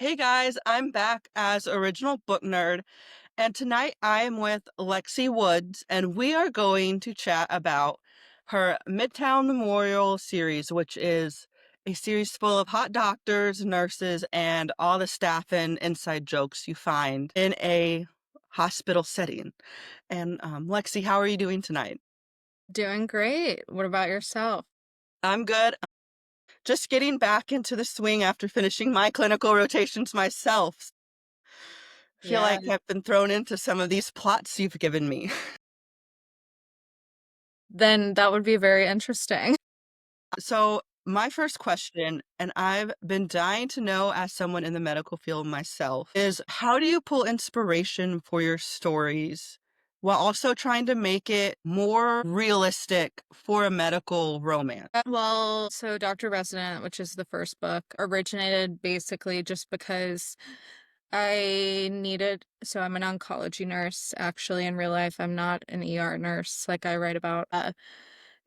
Hey guys, I'm back as original book nerd, and tonight I am with Lexie Woods, and we are going to chat about her Midtown Memorial series, which is a series full of hot doctors, nurses, and all the staff and inside jokes you find in a hospital setting. And Lexie, how are you doing tonight? Doing great. What about yourself? I'm good. Just getting back into the swing after finishing my clinical rotations myself. Feel Yeah. like I've been thrown into some of these plots you've given me. Then that would be very interesting. So, my first question, and I've been dying to know as someone in the medical field myself, is how do you pull inspiration for your stories while also trying to make it more realistic for a medical romance? Well, so Dr. Resident, which is the first book, originated basically just because so I'm an oncology nurse, actually, in real life. I'm not an ER nurse like I write about.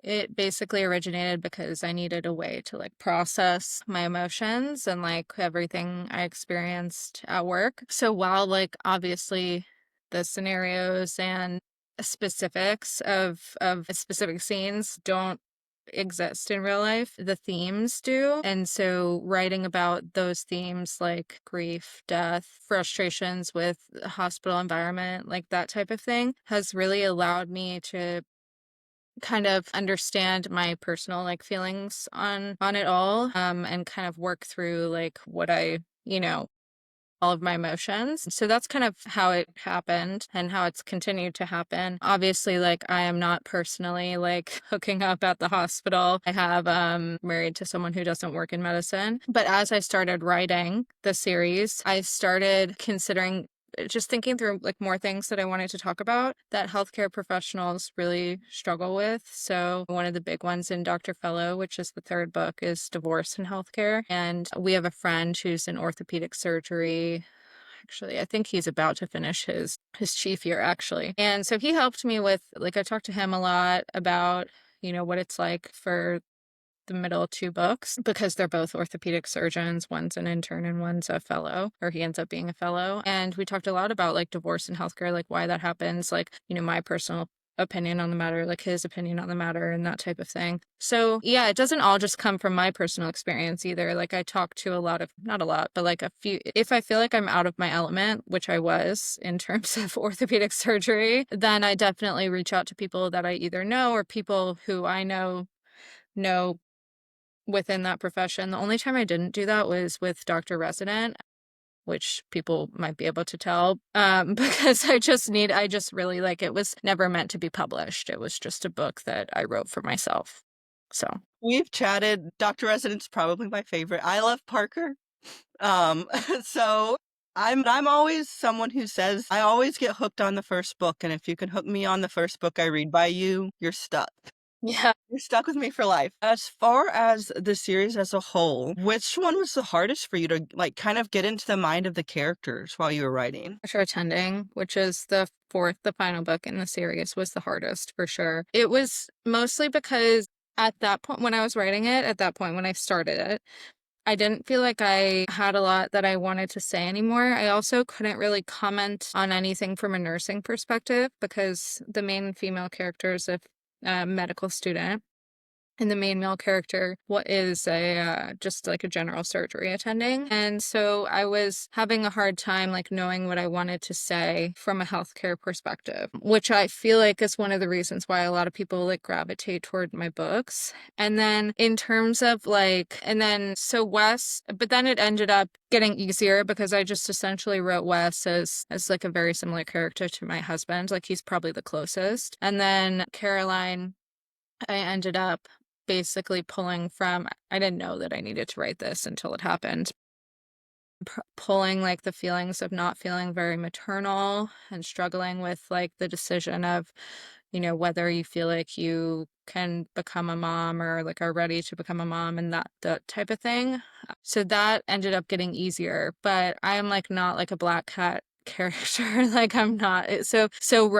It basically originated because I needed a way to like process my emotions and like everything I experienced at work. So while like obviously the scenarios and specifics of specific scenes don't exist in real life, the themes do. And so writing about those themes like grief, death, frustrations with the hospital environment, like that type of thing, has really allowed me to kind of understand my personal like feelings on it all, and kind of work through like what all of my emotions. So that's kind of how it happened and how it's continued to happen. Obviously, like I am not personally like hooking up at the hospital. I have married to someone who doesn't work in medicine. But as I started writing the series, I started considering just thinking through like more things that I wanted to talk about that healthcare professionals really struggle with. So one of the big ones in 𝗔𝗹𝗃, which is the third book, is divorce in healthcare. And we have a friend who's in orthopedic surgery. Actually, I think he's about to finish his chief year actually. And so he helped me with like I talked to him a lot about, what it's like for the middle two books because they're both orthopedic surgeons. One's an intern and one's a fellow, or he ends up being a fellow. And we talked a lot about like divorce in healthcare, like why that happens, like, my personal opinion on the matter, like his opinion on the matter, and that type of thing. So, yeah, it doesn't all just come from my personal experience either. Like, I talk to a lot of, not a lot, but like a few, if I feel like I'm out of my element, which I was in terms of orthopedic surgery, then I definitely reach out to people that I either know or people who I know within that profession. The only time I didn't do that was with Dr. Resident, which people might be able to tell, because I just really like it was never meant to be published. It was just a book that I wrote for myself. So, We've chatted. Dr. Resident's probably my favorite. I love Parker. Um, so I'm always someone who says I always get hooked on the first book, and if you can hook me on the first book I read by you, you're stuck. yeah. You're stuck with me for life. As far as the series as a whole, which one was the hardest for you to like kind of get into the mind of the characters while you were writing? For sure, attending, which is the final book in the series, was the hardest for sure. It was mostly because at that point when I was writing it, at that point when I started it, I didn't feel like I had a lot that I wanted to say anymore. I also couldn't really comment on anything from a nursing perspective because the main female character is a medical student. And the main male character what is a just like a general surgery attending. And so I was having a hard time like knowing what I wanted to say from a healthcare perspective, which I feel like is one of the reasons why a lot of people like gravitate toward my books. And then in terms of like, and then so Wes, but then it ended up getting easier because I just essentially wrote Wes as like a very similar character to my husband. Like he's probably the closest. And then Caroline, I ended up basically pulling from, I didn't know that I needed to write this until it happened. Pulling like the feelings of not feeling very maternal and struggling with like the decision of, whether you feel like you can become a mom or like are ready to become a mom and that type of thing. So that ended up getting easier, but I am like not like a black cat character. Like I'm not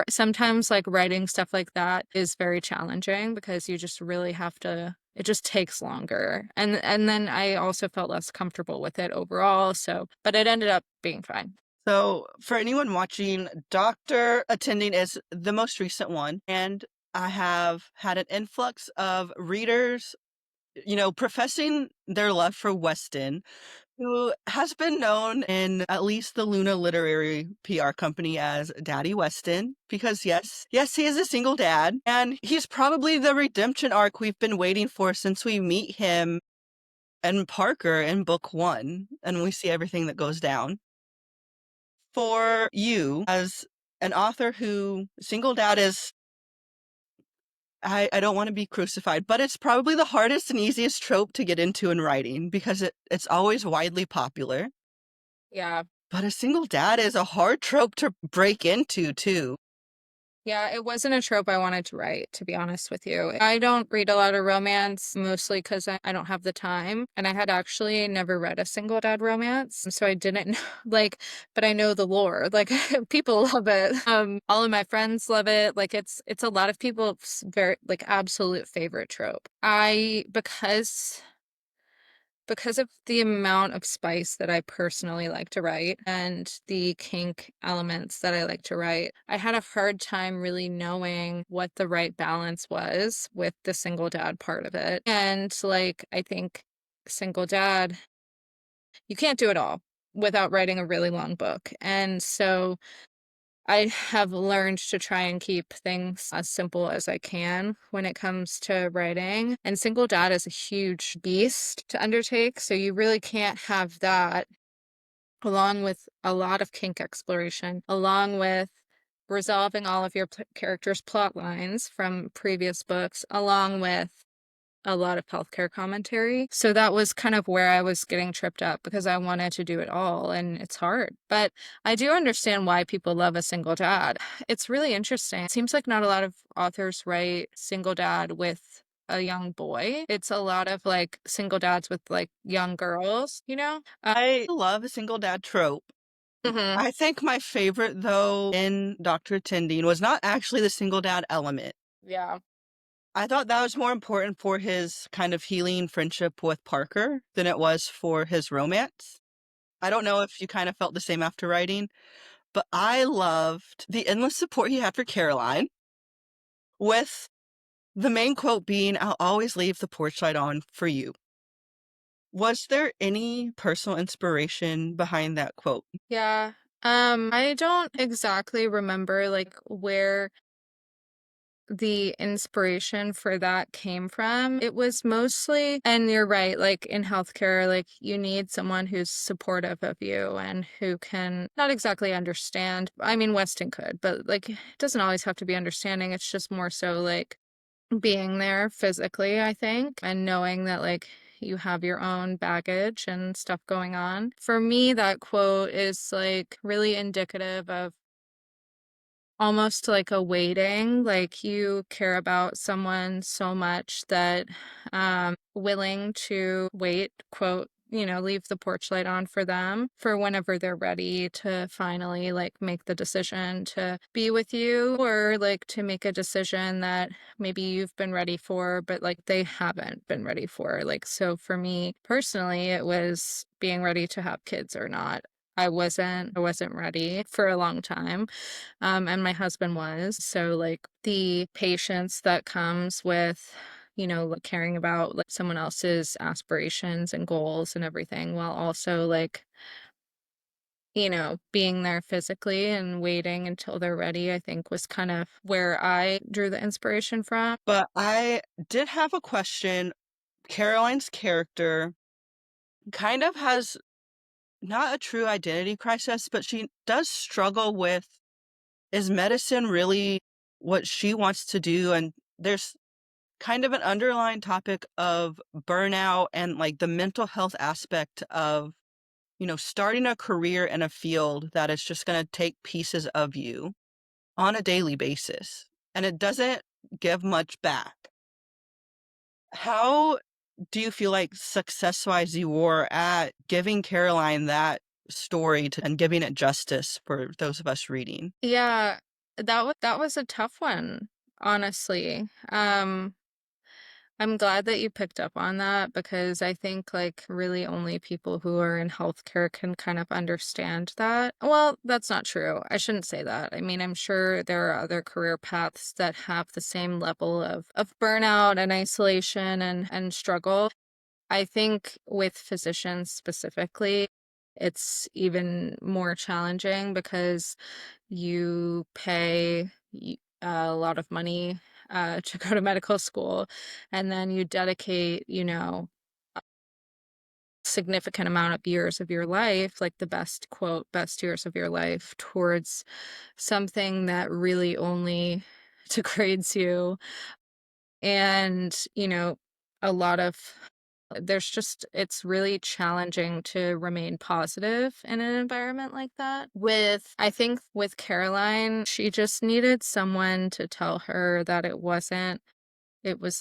sometimes like writing stuff like that is very challenging because you just really have to it just takes longer. And then I also felt less comfortable with it overall, so but it ended up being fine. So, for anyone watching, Doctor Attending is the most recent one, and I have had an influx of readers, professing their love for Weston, who has been known in at least the Luna Literary PR company as Daddy Weston, because yes, he is a single dad, and he's probably the redemption arc we've been waiting for since we meet him and Parker in book one, and we see everything that goes down. For you, as an author who single dad is, I don't want to be crucified, but it's probably the hardest and easiest trope to get into in writing because it's always widely popular. Yeah. But a single dad is a hard trope to break into, too. Yeah, it wasn't a trope I wanted to write, to be honest with you. I don't read a lot of romance, mostly because I don't have the time. And I had actually never read a single dad romance. So I didn't know, but I know the lore. Like, people love it. All of my friends love it. Like, it's a lot of people's very, like, absolute favorite trope. Because of the amount of spice that I personally like to write and the kink elements that I like to write, I had a hard time really knowing what the right balance was with the single dad part of it. And like, I think single dad, you can't do it all without writing a really long book. And so I have learned to try and keep things as simple as I can when it comes to writing. And single dad is a huge beast to undertake, so you really can't have that along with a lot of kink exploration, along with resolving all of your characters' plot lines from previous books, along with a lot of healthcare commentary. So that was kind of where I was getting tripped up because I wanted to do it all and it's hard. But I do understand why people love a single dad. It's really interesting. It seems like not a lot of authors write single dad with a young boy. It's a lot of like single dads with like young girls, you know? I love a single dad trope. Mhm. I think my favorite, though, in Dr. Tending was not actually the single dad element. Yeah. I thought that was more important for his kind of healing friendship with Parker than it was for his romance. I don't know if you kind of felt the same after writing, but I loved the endless support he had for Caroline, with the main quote being, "I'll always leave the porch light on for you." Was there any personal inspiration behind that quote? Yeah. I don't exactly remember like where the inspiration for that came from. It was mostly, and you're right, like in healthcare, like you need someone who's supportive of you and who can not exactly understand. I mean, Weston could, but like it doesn't always have to be understanding. It's just more so like being there physically, I think, and knowing that like you have your own baggage and stuff going on. For me, that quote is like really indicative of almost like a waiting, like you care about someone so much that willing to wait, quote, leave the porch light on for them for whenever they're ready to finally like make the decision to be with you or like to make a decision that maybe you've been ready for, but like they haven't been ready for. Like, so for me personally, it was being ready to have kids or not. I wasn't ready for a long time. And my husband was. So, like, the patience that comes with, like, caring about like someone else's aspirations and goals and everything, while also like, being there physically and waiting until they're ready, I think was kind of where I drew the inspiration from. But I did have a question. Caroline's character kind of has not a true identity crisis, but she does struggle with, is medicine really what she wants to do? And there's kind of an underlying topic of burnout and like the mental health aspect of, starting a career in a field that is just going to take pieces of you on a daily basis. And it doesn't give much back. How do you feel like success-wise you were at giving Caroline that story and giving it justice for those of us reading? Yeah, that was a tough one, honestly. I'm glad that you picked up on that because I think like really only people who are in healthcare can kind of understand that. Well, that's not true. I shouldn't say that. I mean, I'm sure there are other career paths that have the same level of burnout and isolation and struggle. I think with physicians specifically, it's even more challenging because you pay a lot of money to go to medical school, and then you dedicate, significant amount of years of your life, like the best quote, best years of your life, towards something that really only degrades you. And, a lot of there's just it's really challenging to remain positive in an environment like that. I think with Caroline, she just needed someone to tell her that it was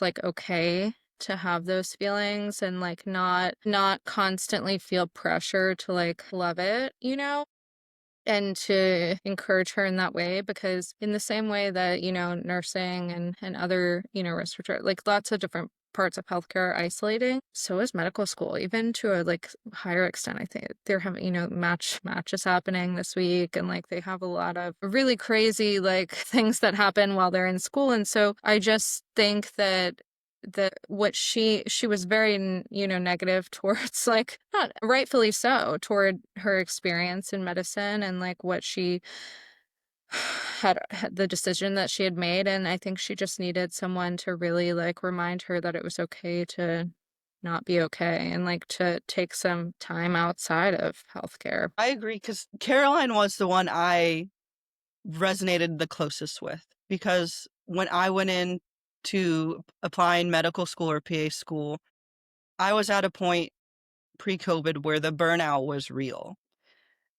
like okay to have those feelings and like not constantly feel pressure to like love it, and to encourage her in that way because in the same way that nursing and other respiratory, like lots of different parts of healthcare are isolating, so is medical school, even to a like higher extent. I think they're having matches happening this week, and like they have a lot of really crazy like things that happen while they're in school. And so I just think that what she was very negative towards, like, not rightfully so, toward her experience in medicine and like what she had the decision that she had made. And I think she just needed someone to really like remind her that it was okay to not be okay and like to take some time outside of healthcare. I agree because Caroline was the one I resonated the closest with because when I went in to applying medical school or PA school, I was at a point pre-COVID where the burnout was real.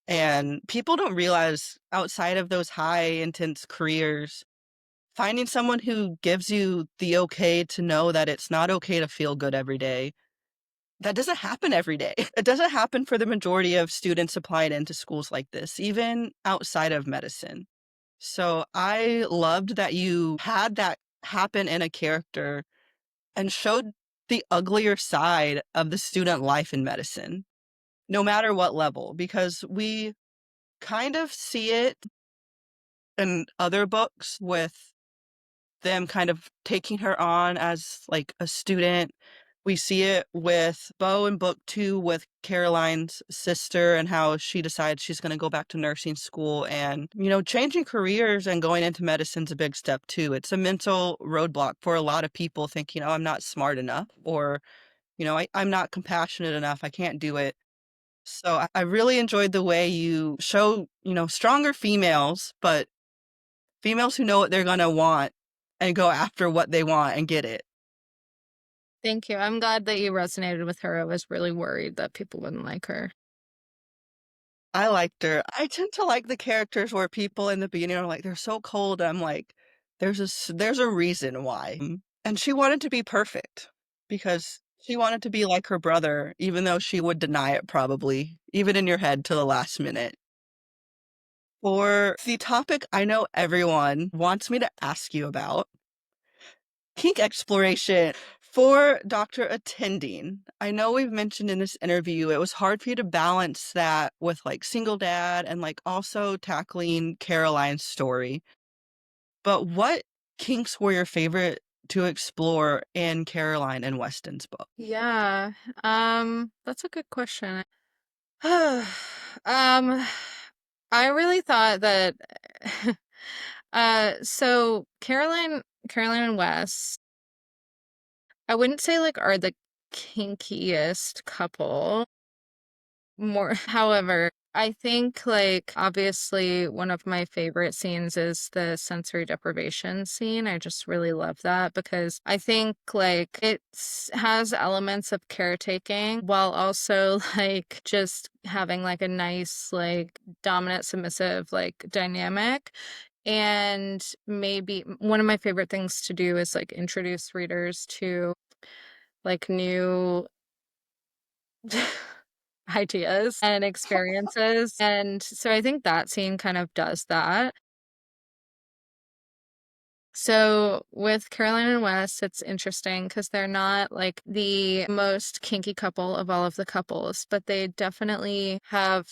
And people don't realize outside of those high intense careers, finding someone who gives you the okay to know that it's not okay to feel good every day, that doesn't happen every day. It doesn't happen for the majority of students applying into schools like this, even outside of medicine. So I loved that you had that happen in a character and showed the uglier side of the student life in medicine, no matter what level, because we kind of see it in other books with them kind of taking her on as like a student. We see it with Bo in book 2 with Caroline's sister and how she decides she's going to go back to nursing school. And, changing careers and going into medicine's a big step too. It's a mental roadblock for a lot of people thinking, oh, I'm not smart enough, or, I'm not compassionate enough. I can't do it. So I really enjoyed the way you show, stronger females, but females who know what they're going to want and go after what they want and get it. Thank you. I'm glad that you resonated with her. I was really worried that people wouldn't like her. I liked her. I tend to like the characters where people in the beginning are like, they're so cold. I'm like, there's a reason why. And she wanted to be perfect because she wanted to be like her brother, even though she would deny it probably, even in your head to the last minute. For the topic I know everyone wants me to ask you about, kink exploration. For Dr. Attending, I know we've mentioned in this interview it was hard for you to balance that with like single dad and like also tackling Caroline's story. But what kinks were your favorite to explore in Caroline and Weston's book? Yeah, that's a good question. Um, I really thought that so Caroline and Wes, I wouldn't say like are the kinkiest couple. More, however, I think like obviously one of my favorite scenes is the sensory deprivation scene. I just really love that because I think like has elements of caretaking while also like just having like a nice like dominant submissive like dynamic. And maybe one of my favorite things to do is like introduce readers to like new ideas and experiences. And so I think that scene kind of does that. So with Caroline and Wes, it's interesting because they're not like the most kinky couple of all of the couples, but they definitely have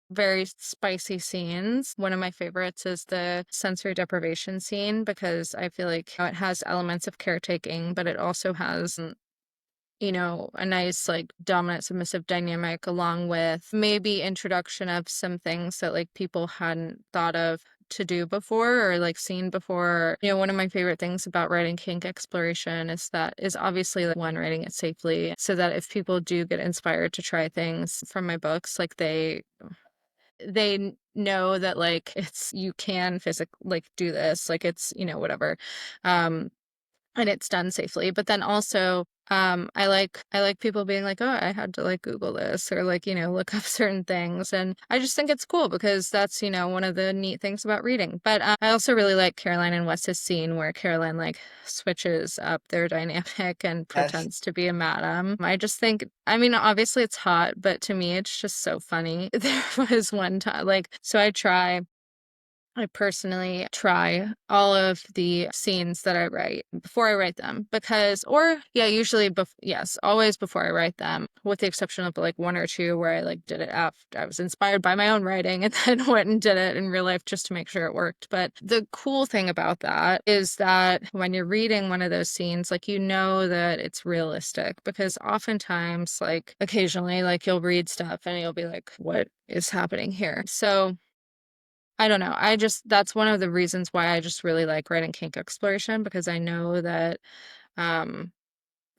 very spicy scenes. One of my favorites is the sensory deprivation scene because I feel like it has elements of caretaking, but it also has a nice like dominant submissive dynamic along with maybe introduction of some things that like people hadn't thought of to do before or like seen before. One of my favorite things about writing kink exploration is obviously like one, writing it safely so that if people do get inspired to try things from my books, like they know that like it's you can physically like do this, like it's whatever. Um and it's done safely. But then also, I like people being like, oh, I had to like Google this or like, look up certain things. And I just think it's cool because that's, one of the neat things about reading. But I also really like Caroline and Wes's scene where Caroline like switches up their dynamic and Yes. pretends to be a madam. I just think, I mean, obviously it's hot, but to me, it's just so funny. There was one time, like, so I personally try all of the scenes that I write before I write them because, or yeah, usually, yes, always before I write them, with the exception of like one or two where I like did it after I was inspired by my own writing and then went and did it in real life just to make sure it worked. But the cool thing about that is that when you're reading one of those scenes, like, that it's realistic because oftentimes, like, occasionally, like, you'll read stuff and you'll be like, what is happening here? So, I don't know. That's one of the reasons why I just really like writing kink exploration because I know that, um,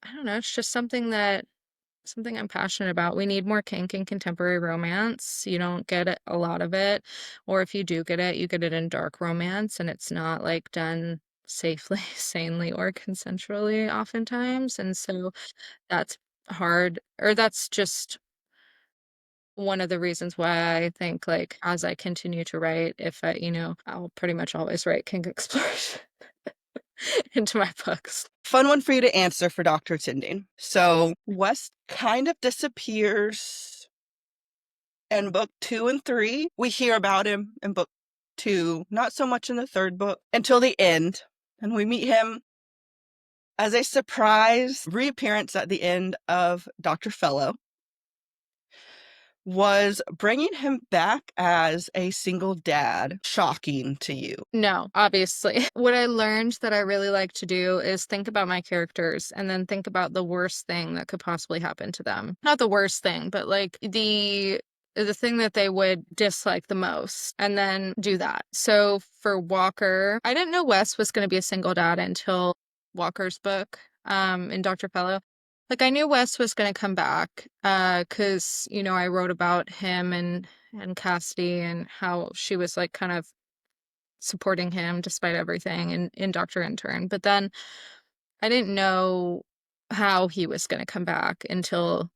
I don't know, it's just something I'm passionate about. We need more kink in contemporary romance. You don't get a lot of it, or if you do get it, you get it in dark romance, and it's not like done safely, sanely, or consensually oftentimes. And so that's hard, or that's just one of the reasons why I think, like, as I continue to write, if I'll pretty much always write kink exploration into my books. Fun one for you to answer for Dr. Tinding. So West kind of disappears in book 2 and 3. We hear about him in book 2, not so much in the third book, until the end. And we meet him as a surprise reappearance at the end of Dr. Fellow. Was bringing him back as a single dad shocking to you? No, obviously. What I learned that I really like to do is think about my characters and then think about the worst thing that could possibly happen to them. Not the worst thing, but like the thing that they would dislike the most, and then do that. So for Walker, I didn't know Wes was going to be a single dad until Walker's book, in Dr. Fellow. Like, I knew Wes was going to come back, because, I wrote about him and Cassidy and how she was like kind of supporting him despite everything in Dr. Intern. But then I didn't know how he was going to come back until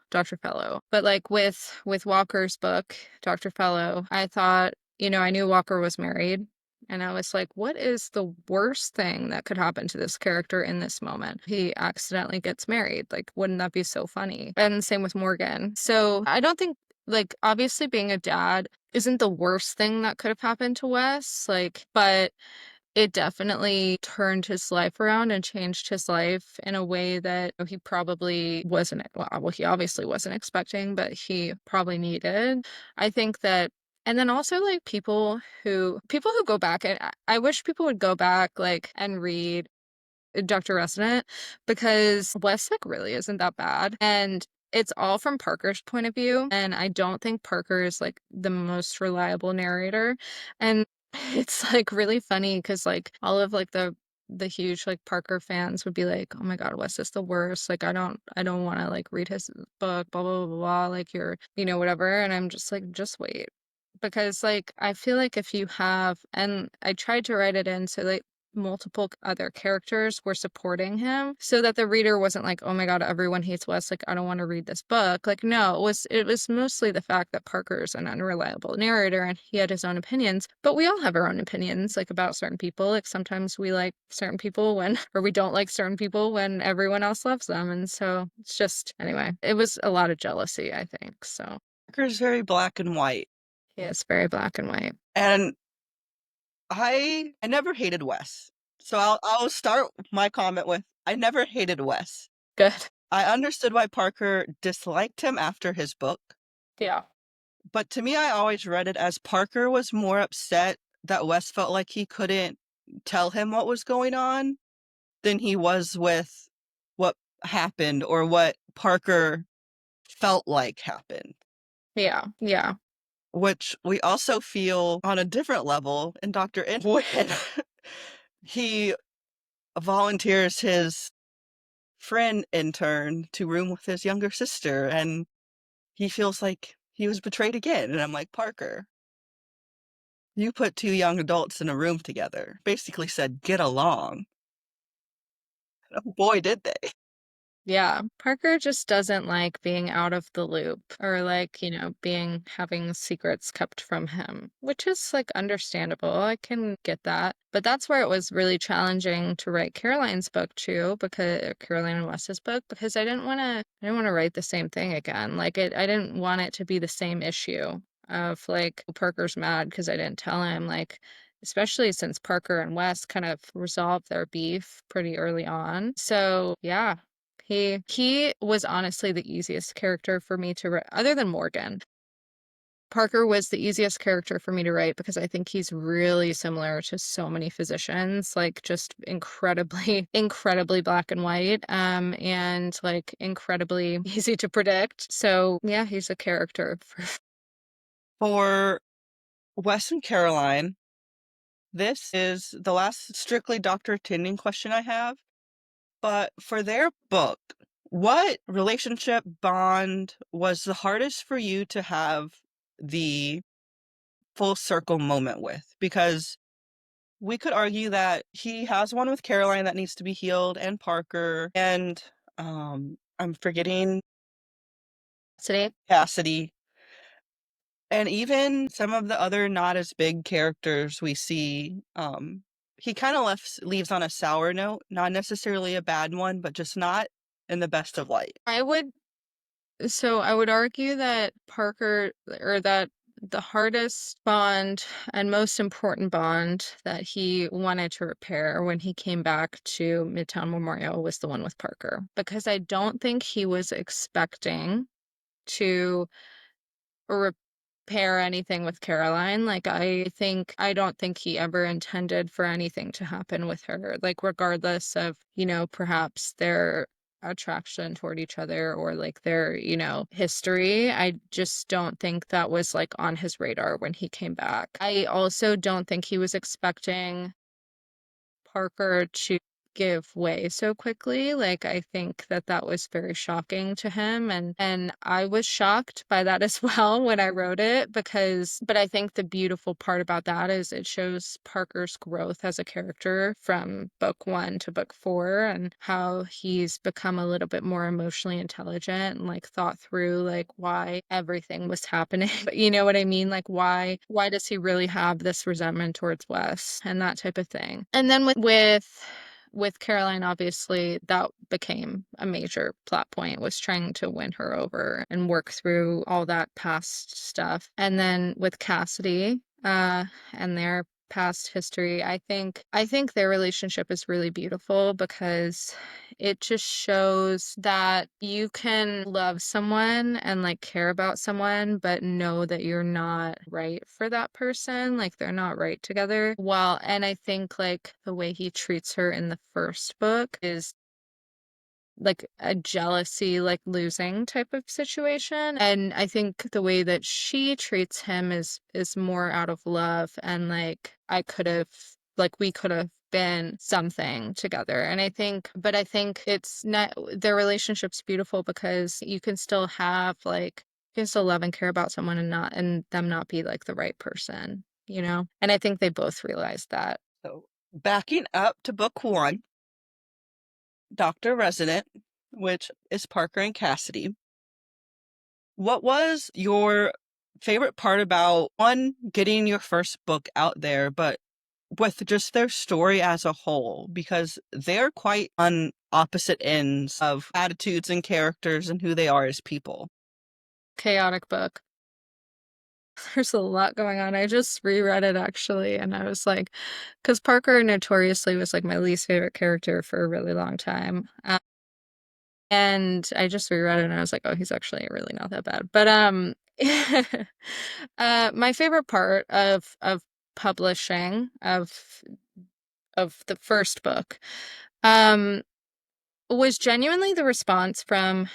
Dr. Fellow. But like with Walker's book, Dr. Fellow, I thought, I knew Walker was married. And I was like, what is the worst thing that could happen to this character in this moment? He accidentally gets married. Like, wouldn't that be so funny? And same with Morgan. So I don't think, like, obviously being a dad isn't the worst thing that could have happened to Wes. Like, but it definitely turned his life around and changed his life in a way that he probably wasn't, well, he obviously wasn't expecting, but he probably needed. I think that, and then also like people who go back, and I wish people would go back like and read Dr. Resident because Wes like really isn't that bad. And it's all from Parker's point of view. And I don't think Parker is like the most reliable narrator. And it's like really funny because like all of like the huge like Parker fans would be like, oh my God, Wes is the worst. Like I don't want to like read his book, blah, blah, blah, blah, like you're, whatever. And I'm just like, just wait. Because like I feel like if you have, and I tried to write it in so like multiple other characters were supporting him so that the reader wasn't like, oh my God, everyone hates Wes, like I don't want to read this book. Like, no, it was mostly the fact that Parker's an unreliable narrator and he had his own opinions, but we all have our own opinions like about certain people. Like sometimes we like certain people when or we don't like certain people when everyone else loves them. And so it's just, anyway, it was a lot of jealousy, I think. So Parker's very black and white. yeah, it's very black and white. And I never hated Wes. So I'll start my comment with I never hated Wes. Good. I understood why Parker disliked him after his book, Yeah. but to me I always read it as Parker was more upset that Wes felt like he couldn't tell him what was going on than he was with what happened or what Parker felt like happened, Yeah. Yeah. which we also feel on a different level in Dr. In when he volunteers his friend intern to room with his younger sister, and he feels like he was betrayed again. And I'm like, Parker, you put two young adults in a room together, basically said, get along. Oh boy, did they. Yeah, Parker just doesn't like being out of the loop or like, having secrets kept from him, which is like understandable. I can get that. But that's where it was really challenging to write Caroline's book too, because Caroline and Wes's book, because I didn't want to write the same thing again. I didn't want it to be the same issue of like Parker's mad because I didn't tell him, like, especially since Parker and Wes kind of resolved their beef pretty early on. So, yeah, he was honestly the easiest character for me to write, other than Morgan. Parker was the easiest character for me to write because I think he's really similar to so many physicians, like just incredibly, incredibly black and white, and like incredibly easy to predict. So yeah, he's a character. For Wes and Caroline, this is the last strictly Dr. Attending question I have. But for their book, what relationship bond was the hardest for you to have the full circle moment with? Because we could argue that he has one with Caroline that needs to be healed, and Parker, and I'm forgetting Today, Cassidy, and even some of the other not as big characters we see. He kind of leaves on a sour note, not necessarily a bad one, but just not in the best of light. I would argue that Parker, or that the hardest bond and most important bond that he wanted to repair when he came back to Midtown Memorial was the one with Parker, because I don't think he was expecting to repair anything with Caroline. Like, I don't think he ever intended for anything to happen with her, like, regardless of, perhaps their attraction toward each other or like their, history. I just don't think that was like on his radar when he came back. I also don't think he was expecting Parker to give way so quickly. Like, I think that that was very shocking to him, and I was shocked by that as well when I wrote it, but I think the beautiful part about that is it shows Parker's growth as a character from book 1 to book 4, and how he's become a little bit more emotionally intelligent and like thought through like why everything was happening. But you know what I mean? Like, why does he really have this resentment towards Wes and that type of thing? And then with Caroline, obviously that became a major plot point, was trying to win her over and work through all that past stuff. And then with Cassidy, and their past history, I think their relationship is really beautiful because it just shows that you can love someone and like care about someone, but know that you're not right for that person. Like, they're not right together. Well, and I think like the way he treats her in the first book is like a jealousy, like losing type of situation. And I think the way that she treats him is more out of love, and like we could have been something together. And I think it's not, their relationship's beautiful because you can still love and care about someone and them not be like the right person, you know? And I think they both realized that. So, backing up to book 1, Dr. Resident, which is Parker and Cassidy. What was your favorite part about, one, getting your first book out there, but with just their story as a whole? Because they're quite on opposite ends of attitudes and characters and who they are as people. Chaotic book. there's a lot going on. I just reread it actually, and I was like, because Parker notoriously was like my least favorite character for a really long time. And I just reread it and I was like, oh, he's actually really not that bad. But my favorite part of publishing of the first book um was genuinely the response from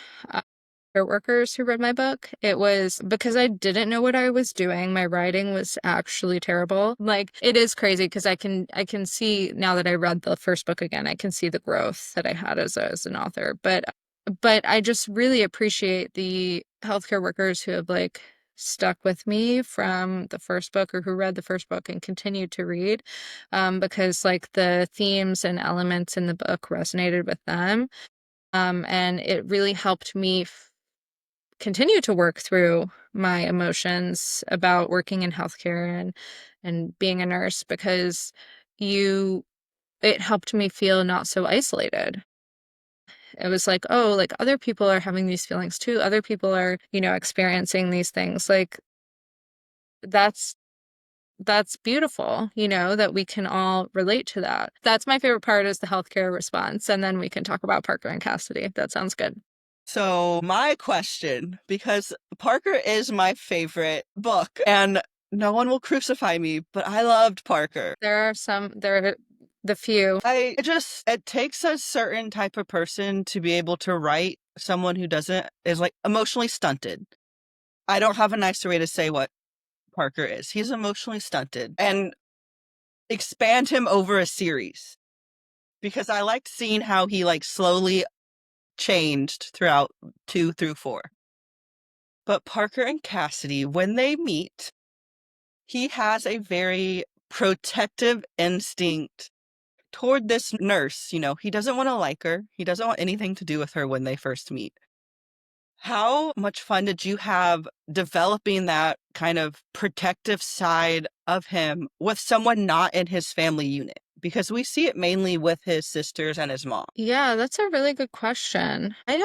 workers who read my book. It was because I didn't know what I was doing. My writing was actually terrible. Like it is crazy because I can see now that I read the first book again, I can see the growth that I had as an author. But I just really appreciate the healthcare workers who have like stuck with me from the first book or who read the first book and continued to read because like the themes and elements in the book resonated with them. And it really helped me continue to work through my emotions about working in healthcare and being a nurse because you it helped me feel not so isolated. It was like, oh, like other people are having these feelings too. Other people are, experiencing these things. Like that's that's beautiful, that we can all relate to that. That's my favorite part is the healthcare response. And then we can talk about Parker and Cassidy, if that sounds good. So, my question, because Parker is my favorite book, and no one will crucify me, but I loved Parker. There are the few. It takes a certain type of person to be able to write someone who is like emotionally stunted. I don't have a nicer way to say what Parker is. He's emotionally stunted and expand him over a series because I liked seeing how he like slowly changed throughout 2 through 4. But Parker and Cassidy, when they meet, he has a very protective instinct toward this nurse. He doesn't want to like her. He doesn't want anything to do with her when they first meet. How much fun did you have developing that kind of protective side of him with someone not in his family unit? Because we see it mainly with his sisters and his mom. Yeah, that's a really good question. I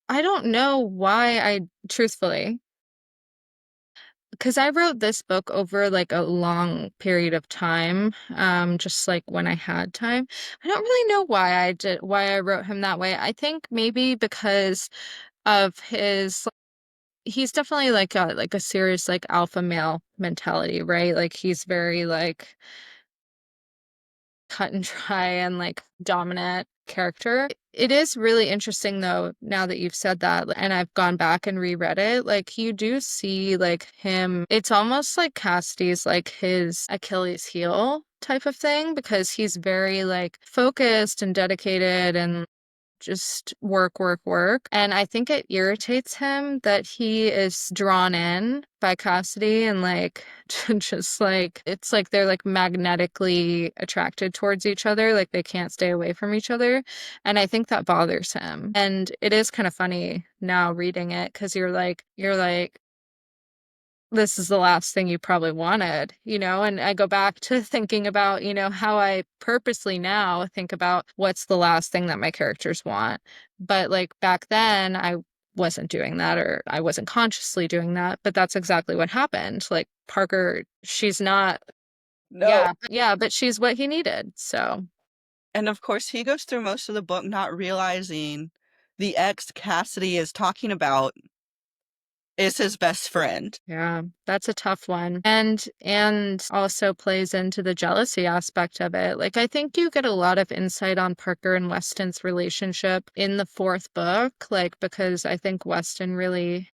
don't know why truthfully, because I wrote this book over like a long period of time, just like when I had time. I don't really know why I wrote him that way. I think maybe because of he's definitely like a serious like alpha male mentality, right? Like he's very like cut and dry and like dominant character. It is really interesting though, now that you've said that, and I've gone back and reread it, like you do see like him, it's almost like Cassidy's like his Achilles heel type of thing because he's very like focused and dedicated and just work, work, work. And I think it irritates him that he is drawn in by Cassidy and like just like it's like they're like magnetically attracted towards each other, like they can't stay away from each other. And I think that bothers him. And it is kind of funny now reading it because you're like, this is the last thing you probably wanted, and I go back to thinking about, how I purposely now think about what's the last thing that my characters want. But like back then, I wasn't doing that or I wasn't consciously doing that, but that's exactly what happened. Like Parker, she's not, No. yeah, but she's what he needed. So And of course, he goes through most of the book not realizing the ex Cassidy is talking about is his best friend. yeah, that's a tough one. And also plays into the jealousy aspect of it. Like I think you get a lot of insight on Parker and Weston's relationship in the fourth book, like because I think Weston really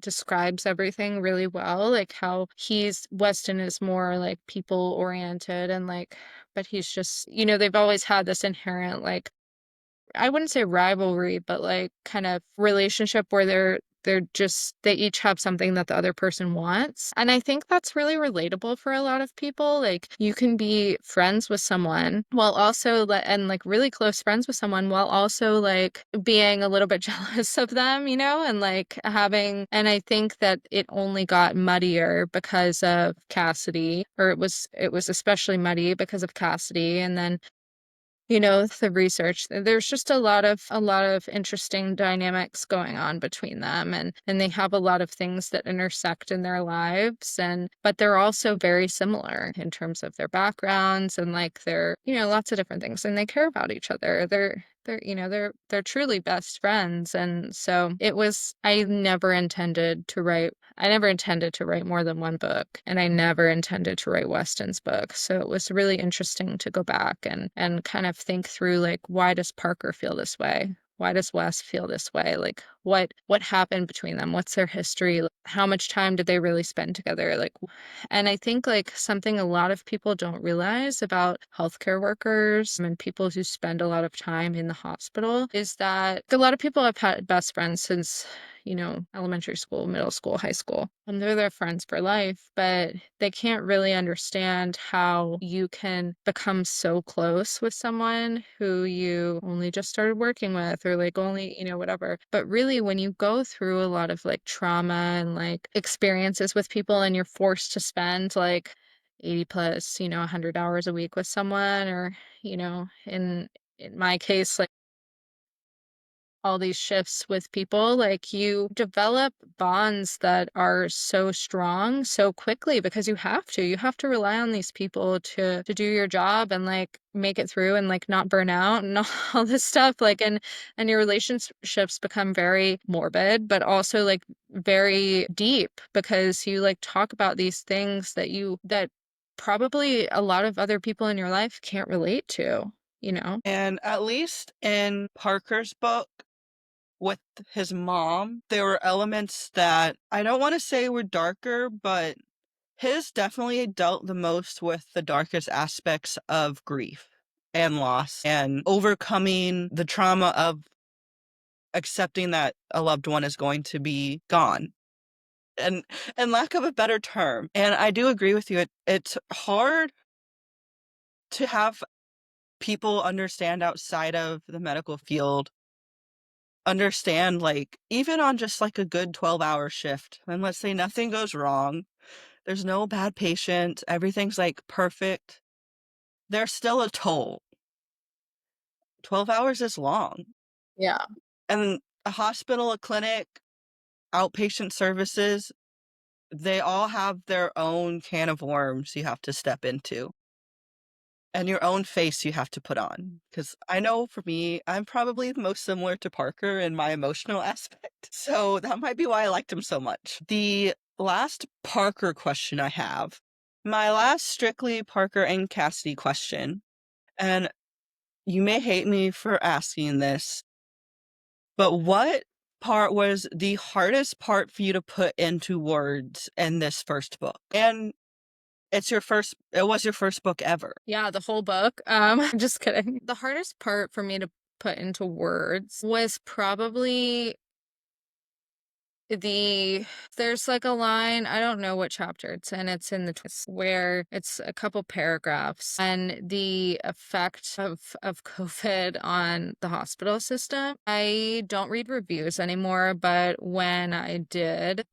describes everything really well, like how Weston is more like people oriented and like but he's just, they've always had this inherent like I wouldn't say rivalry, but like kind of relationship where they each have something that the other person wants. And I think that's really relatable for a lot of people. Like you can be friends with someone while also and like really close friends with someone while also like being a little bit jealous of them, and like and I think that it only got muddier because of Cassidy, or it was especially muddy because of Cassidy. And then the research. There's just a lot of interesting dynamics going on between them, and they have a lot of things that intersect in their lives, but they're also very similar in terms of their backgrounds and like their, lots of different things, and they care about each other. They're truly best friends. And so I never intended to write more than one book, and I never intended to write Weston's book. So it was really interesting to go back and kind of think through, like, why does Parker feel this way? Why does Wes feel this way? Like, what happened between them? What's their history? How much time did they really spend together? Like, and I think like something a lot of people don't realize about healthcare workers and people who spend a lot of time in the hospital is that a lot of people have had best friends since, elementary school, middle school, high school, and they're their friends for life, but they can't really understand how you can become so close with someone who you only just started working with, or like only, whatever. But really, when you go through a lot of like trauma and like experiences with people, and you're forced to spend like 80 plus, 100 hours a week with someone, or, in my case, like all these shifts with people, like you develop bonds that are so strong so quickly because you have to rely on these people to do your job and like make it through and like not burn out and all this stuff, like, and your relationships become very morbid but also like very deep because you like talk about these things that probably a lot of other people in your life can't relate to. And at least in Parker's book with his mom, there were elements that I don't want to say were darker, but his definitely dealt the most with the darkest aspects of grief and loss and overcoming the trauma of accepting that a loved one is going to be gone. And lack of a better term. And I do agree with you. It's hard to have people understand outside of the medical field, understand, like, even on just like a good 12-hour shift, and let's say nothing goes wrong, there's no bad patient, everything's like perfect, there's still a toll. 12 hours is long. Yeah. And a hospital, a clinic, outpatient services, they all have their own can of worms you have to step into. And your own face you have to put on. Because I know for me, I'm probably the most similar to Parker in my emotional aspect. So that might be why I liked him so much. The last Parker question I have, my last strictly Parker and Cassidy question, and you may hate me for asking this, but what part was the hardest part for you to put into words in this first book? And it was your first book ever. Yeah, the whole book. Just kidding. The hardest part for me to put into words was probably there's like a line, I don't know what chapter it's in the twist, where it's a couple paragraphs and the effect of COVID on the hospital system. I don't read reviews anymore, but when I did,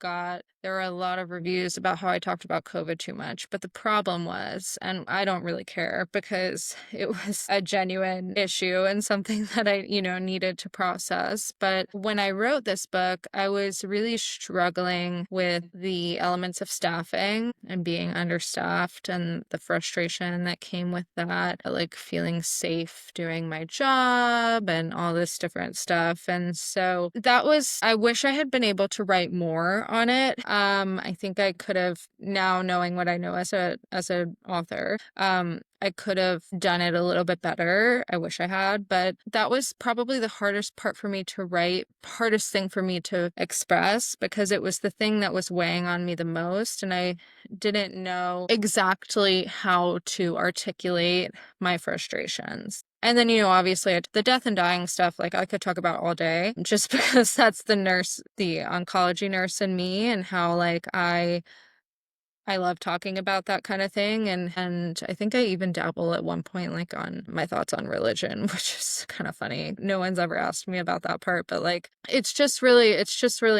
there were a lot of reviews about how I talked about COVID too much. But the problem was, and I don't really care because it was a genuine issue and something that I, needed to process. But when I wrote this book, I was really struggling with the elements of staffing and being understaffed and the frustration that came with that, like feeling safe doing my job and all this different stuff. And so I wish I had been able to write more on it. I think I could have, now knowing what I know as an author, I could have done it a little bit better. I wish I had, but that was probably the hardest part for me to write, hardest thing for me to express, because it was the thing that was weighing on me the most, and I didn't know exactly how to articulate my frustrations. And then, obviously the death and dying stuff, like I could talk about all day just because that's the oncology nurse in me, and how like I love talking about that kind of thing, and I think I even dabble at one point, like, on my thoughts on religion, which is kind of funny. No one's ever asked me about that part, but, like, it's just really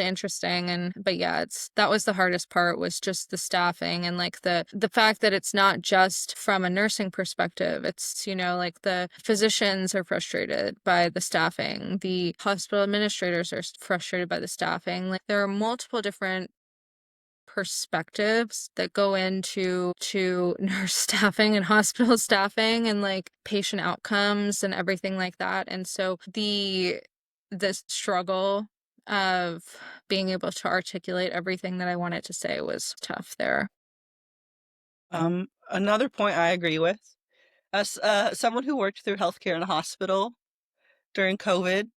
interesting, and but yeah, it's that was the hardest part, was just the staffing and, like, the fact that it's not just from a nursing perspective. It's, like, the physicians are frustrated by the staffing, the hospital administrators are frustrated by the staffing. Like, there are multiple different perspectives that go into nurse staffing and hospital staffing and, like, patient outcomes and everything like that. And so the struggle of being able to articulate everything that I wanted to say was tough there. Another point I agree with, as someone who worked through healthcare in a hospital during COVID,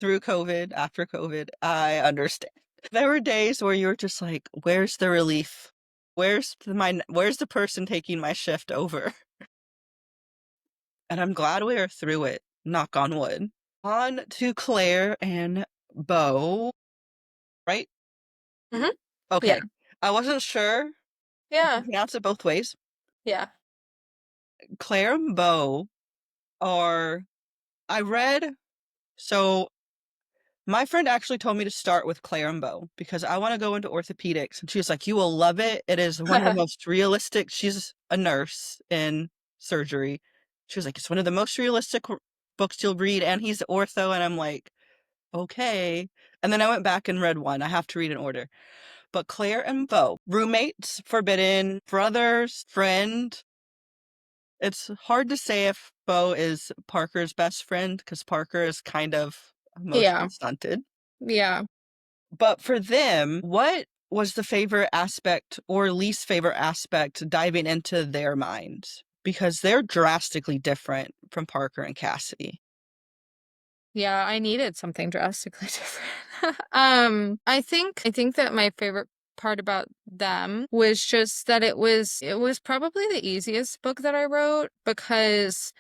through COVID, after COVID, I understand. There were days where you were just like, "Where's the relief? Where's the person taking my shift over?" And I'm glad we are through it, knock on wood. On to Claire and Bo, right? Hmm. Yeah. Okay. I wasn't sure if you Yeah. pronounce it both ways. Yeah. Claire and Bo are I read so my friend actually told me to start with Claire and Bo because I want to go into orthopedics. And she was like, "You will love it. It is one of the most realistic." She's a nurse in surgery. She was like, "It's one of the most realistic books you'll read." And he's ortho. And I'm like, okay. And then I went back and read one. I have to read in order. But Claire and Bo, roommates, forbidden, brothers, friend. It's hard to say if Bo is Parker's best friend because Parker is kind of Yeah. emotionally stunted. Yeah. But for them, what was the favorite aspect or least favorite aspect diving into their minds? Because they're drastically different from Parker and Cassidy. Yeah, I needed something drastically different. I think that my favorite part about them was just that it was probably the easiest book that I wrote, because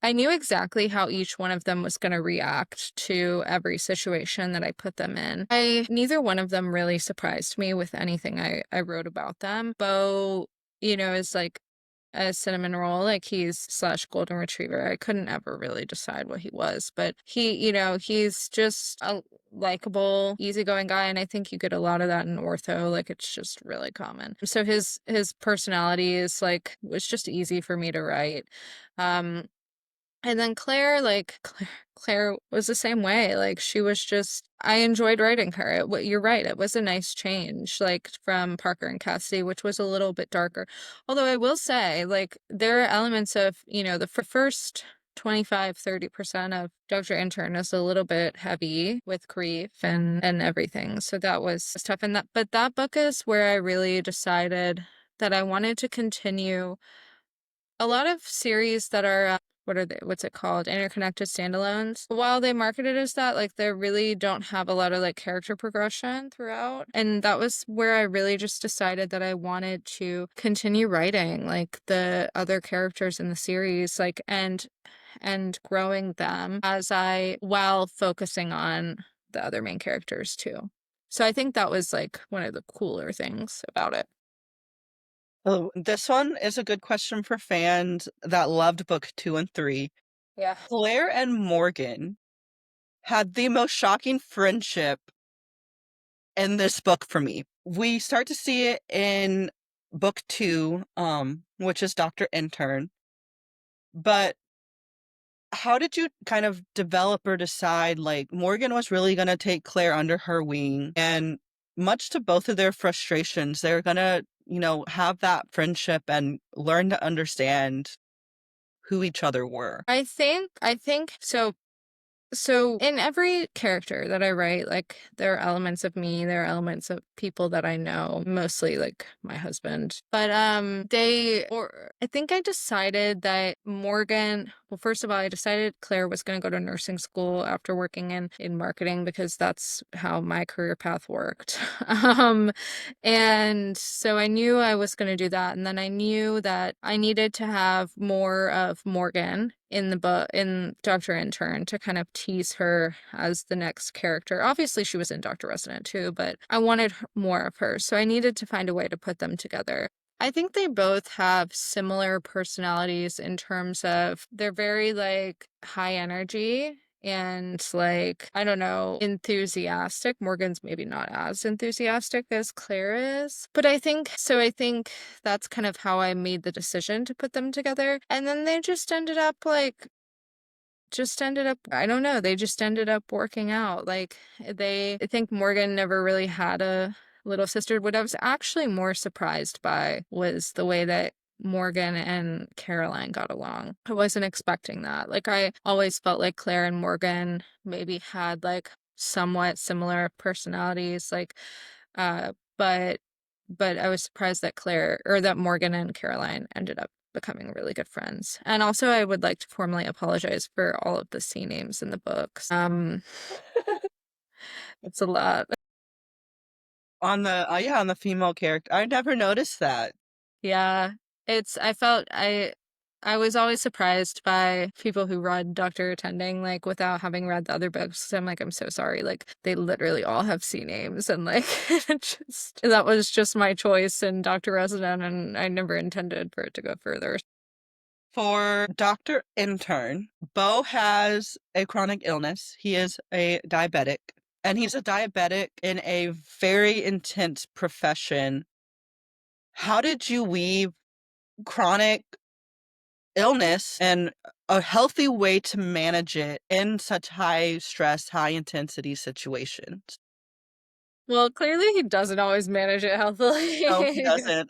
I knew exactly how each one of them was going to react to every situation that I put them in. Neither one of them really surprised me with anything I wrote about them. Bo, is like a cinnamon roll, like, he's slash golden retriever. I couldn't ever really decide what he was, but he's just a likable, easygoing guy, and I think you get a lot of that in ortho. Like, it's just really common. So his personality is like was just easy for me to write. Um, and then Claire, like, Claire was the same way. Like, she was just, I enjoyed writing her. You're right. It was a nice change, like, from Parker and Cassidy, which was a little bit darker. Although I will say, like, there are elements of, the first 25-30% of Dr. Intern is a little bit heavy with grief and everything. So that was tough. But that book is where I really decided that I wanted to continue a lot of series that are, what's it called? Interconnected standalones. While they market it as that, like, they really don't have a lot of, like, character progression throughout. And that was where I really just decided that I wanted to continue writing, like, the other characters in the series, like, and growing them while focusing on the other main characters too. So I think that was, like, one of the cooler things about it. Oh, this one is a good question for fans that loved book 2 and 3. Yeah. Claire and Morgan had the most shocking friendship in this book for me. We start to see it in book 2, which is Dr. Intern. But how did you kind of develop or decide, like, Morgan was really gonna take Claire under her wing, and much to both of their frustrations, they're gonna, have that friendship and learn to understand who each other were. I think so. So in every character that I write, like, there are elements of me, there are elements of people that I know, mostly, like, my husband. But I think I decided that Morgan Well, first of all, I decided Claire was going to go to nursing school after working in marketing because that's how my career path worked. um, and so I knew I was going to do that. And then I knew that I needed to have more of Morgan in the book, in Dr. Intern, to kind of tease her as the next character. Obviously, she was in Dr. Resident too, but I wanted more of her. So I needed to find a way to put them together. I think they both have similar personalities in terms of they're very like high energy and like, I don't know, enthusiastic. Morgan's maybe not as enthusiastic as Claire is. But I think that's kind of how I made the decision to put them together. And then they just ended up, I don't know, they just ended up working out. Like I think Morgan never really had a little sister. What I was actually more surprised by was the way that Morgan and Caroline got along. I wasn't expecting that. Like I always felt like Claire and Morgan maybe had like somewhat similar personalities, like uh but I was surprised that Morgan and Caroline ended up becoming really good friends. And also I would like to formally apologize for all of the C names in the books. It's a lot. On the female character. I never noticed that. Yeah. I was always surprised by people who read Doctor Attending, like without having read the other books. I'm like, I'm so sorry. Like they literally all have C names and like that was just my choice in Doctor Resident and I never intended for it to go further. For Dr. Intern, Bo has a chronic illness. He is a diabetic, and he's a diabetic in a very intense profession. How did you weave chronic illness and a healthy way to manage it in such high stress, high intensity situations? Well, clearly he doesn't always manage it No, he healthily. doesn't.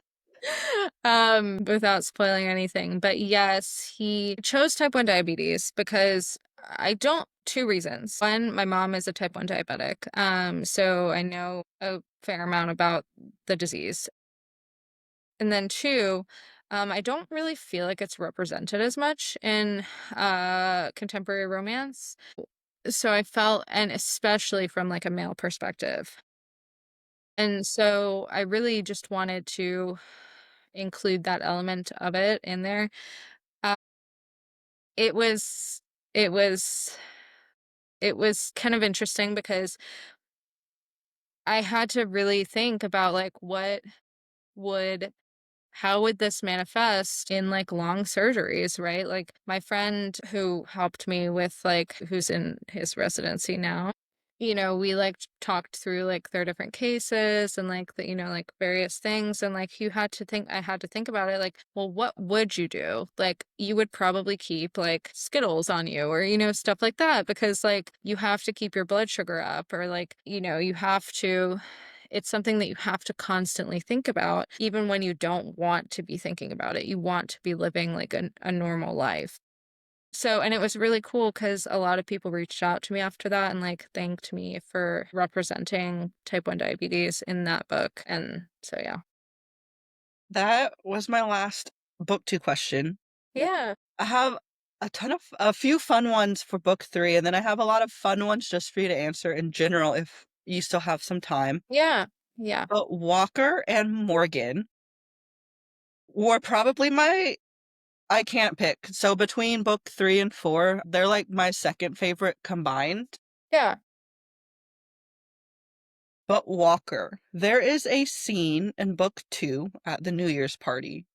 Without spoiling anything. But yes, he chose type 1 diabetes because I don't, two reasons. One, my mom is a type 1 diabetic. So I know a fair amount about the disease. And then two, I don't really feel like it's represented as much in contemporary romance. So I felt, and especially from like a male perspective. And so I really just wanted to include that element of it in there. Uh, it was it was it was kind of interesting because I had to really think about like would how would this manifest in like long surgeries, right? Like my friend who helped me with like who's in his residency now, we like talked through like their different cases and like the, like various things. And like I had to think about it like, well, what would you do? Like you would probably keep like Skittles on you or, stuff like that because like you have to keep your blood sugar up or like, you have to it's something that you have to constantly think about, even when you don't want to be thinking about it. You want to be living like a normal life. So, and it was really cool because a lot of people reached out to me after that and like thanked me for representing type 1 diabetes in that book. And so, yeah. That was my last book two question. Yeah. I have a few fun ones for book three, and then I have a lot of fun ones just for you to answer in general if you still have some time. Yeah. Yeah. But Walker and Morgan were probably I can't pick. So between book three and four, they're like my second favorite combined. Yeah. But Walker, there is a scene in book two at the New Year's party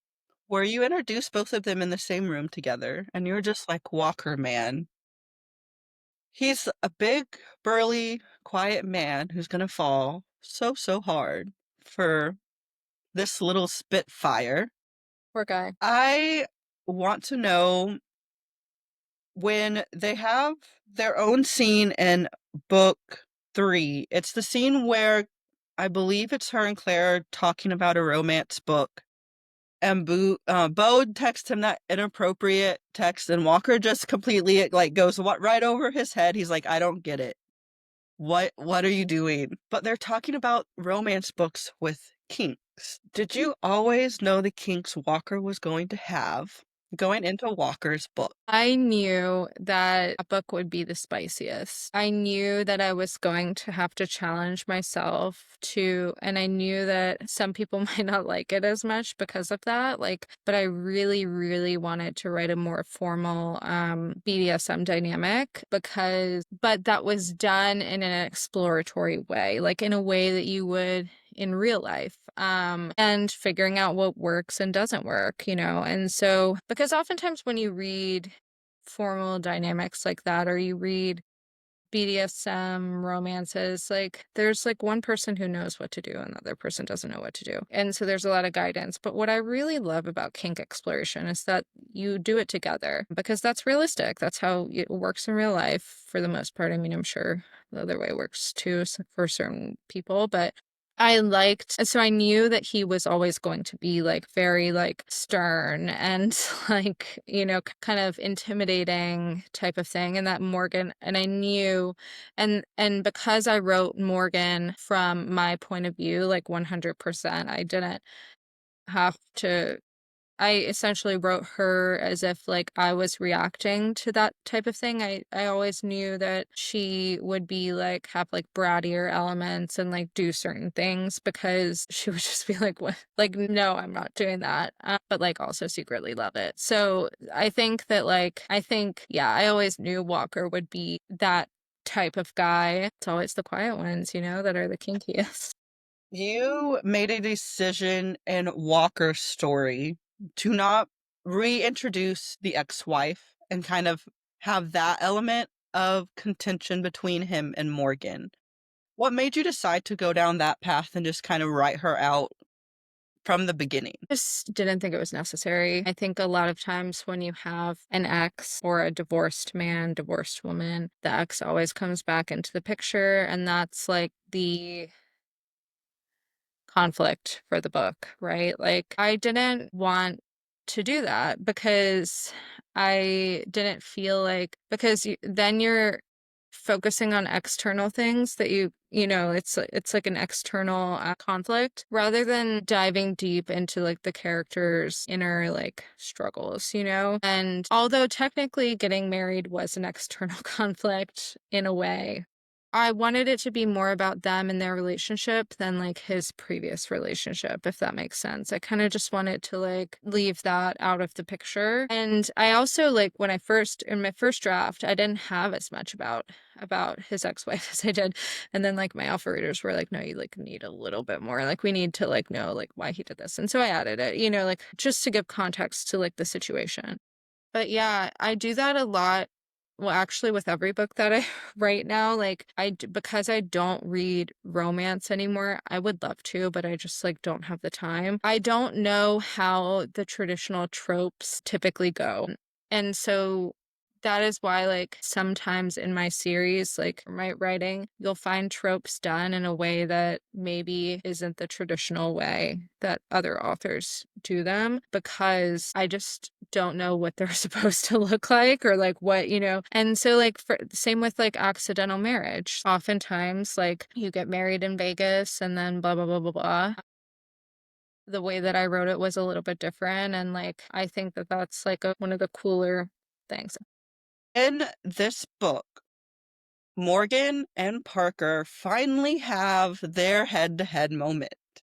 where you introduce both of them in the same room together, and you're just like, Walker, man. He's a big, burly, quiet man who's gonna fall so, so hard for this little spitfire. Poor guy. I want to know when they have their own scene in book three. It's the scene where I believe it's her and Claire talking about a romance book. And Bo texts him that inappropriate text, and Walker just completely like goes right over his head. He's like, I don't get it. What are you doing? But they're talking about romance books with kinks. Did you always know the kinks Walker was going to have? going into Walker's book. I knew that a book would be the spiciest. I knew that I was going to have to challenge myself to, and I knew that some people might not like it as much because of that. Like, but I really, really wanted to write a more formal BDSM dynamic but that was done in an exploratory way, like in a way that you would in real life, and figuring out what works and doesn't work, and so because oftentimes when you read formal dynamics like that, or you read BDSM romances, like there's like one person who knows what to do and the other person doesn't know what to do, and so there's a lot of guidance. But what I really love about kink exploration is that you do it together, because that's realistic. That's how it works in real life for the most part. I mean, I'm sure the other way works too for certain people, but so I knew that he was always going to be like very like stern and like, kind of intimidating type of thing. And that Morgan, and I knew, and because I wrote Morgan from my point of view, like 100%, I didn't have to I essentially wrote her as if like I was reacting to that type of thing. I always knew that she would be like have like brattier elements and like do certain things, because she would just be like, what? Like, no, I'm not doing that. But like also secretly love it. So yeah, I always knew Walker would be that type of guy. It's always the quiet ones, that are the kinkiest. You made a decision in Walker's story to not reintroduce the ex-wife and kind of have that element of contention between him and Morgan. What made you decide to go down that path and just kind of write her out from the beginning? Just didn't think it was necessary. I think a lot of times when you have an ex or a divorced man, divorced woman, the ex always comes back into the picture, and that's like the conflict for the book, right? Like, I didn't want to do that because I didn't feel like, because then you're focusing on external things that it's like an external conflict, rather than diving deep into like the character's inner like struggles, and although technically getting married was an external conflict in a way, I wanted it to be more about them and their relationship than like his previous relationship, if that makes sense. I kind of just wanted to like leave that out of the picture. And I also like in my first draft, I didn't have as much about his ex-wife as I did. And then like my alpha readers were like, no, you like need a little bit more. Like we need to like know like why he did this. And so I added it, like just to give context to like the situation. But yeah, I do that a lot. Well, actually, with every book that I write now, like because I don't read romance anymore, I would love to, but I just like don't have the time. I don't know how the traditional tropes typically go. And so that is why, like, sometimes in my series, like my writing, you'll find tropes done in a way that maybe isn't the traditional way that other authors do them, because I just don't know what they're supposed to look like, or like what, And so, like, same with like accidental marriage. Oftentimes, like, you get married in Vegas and then blah, blah, blah, blah, blah. The way that I wrote it was a little bit different. And like, I think that that's like one of the cooler things. In this book, Morgan and Parker finally have their head-to-head moment.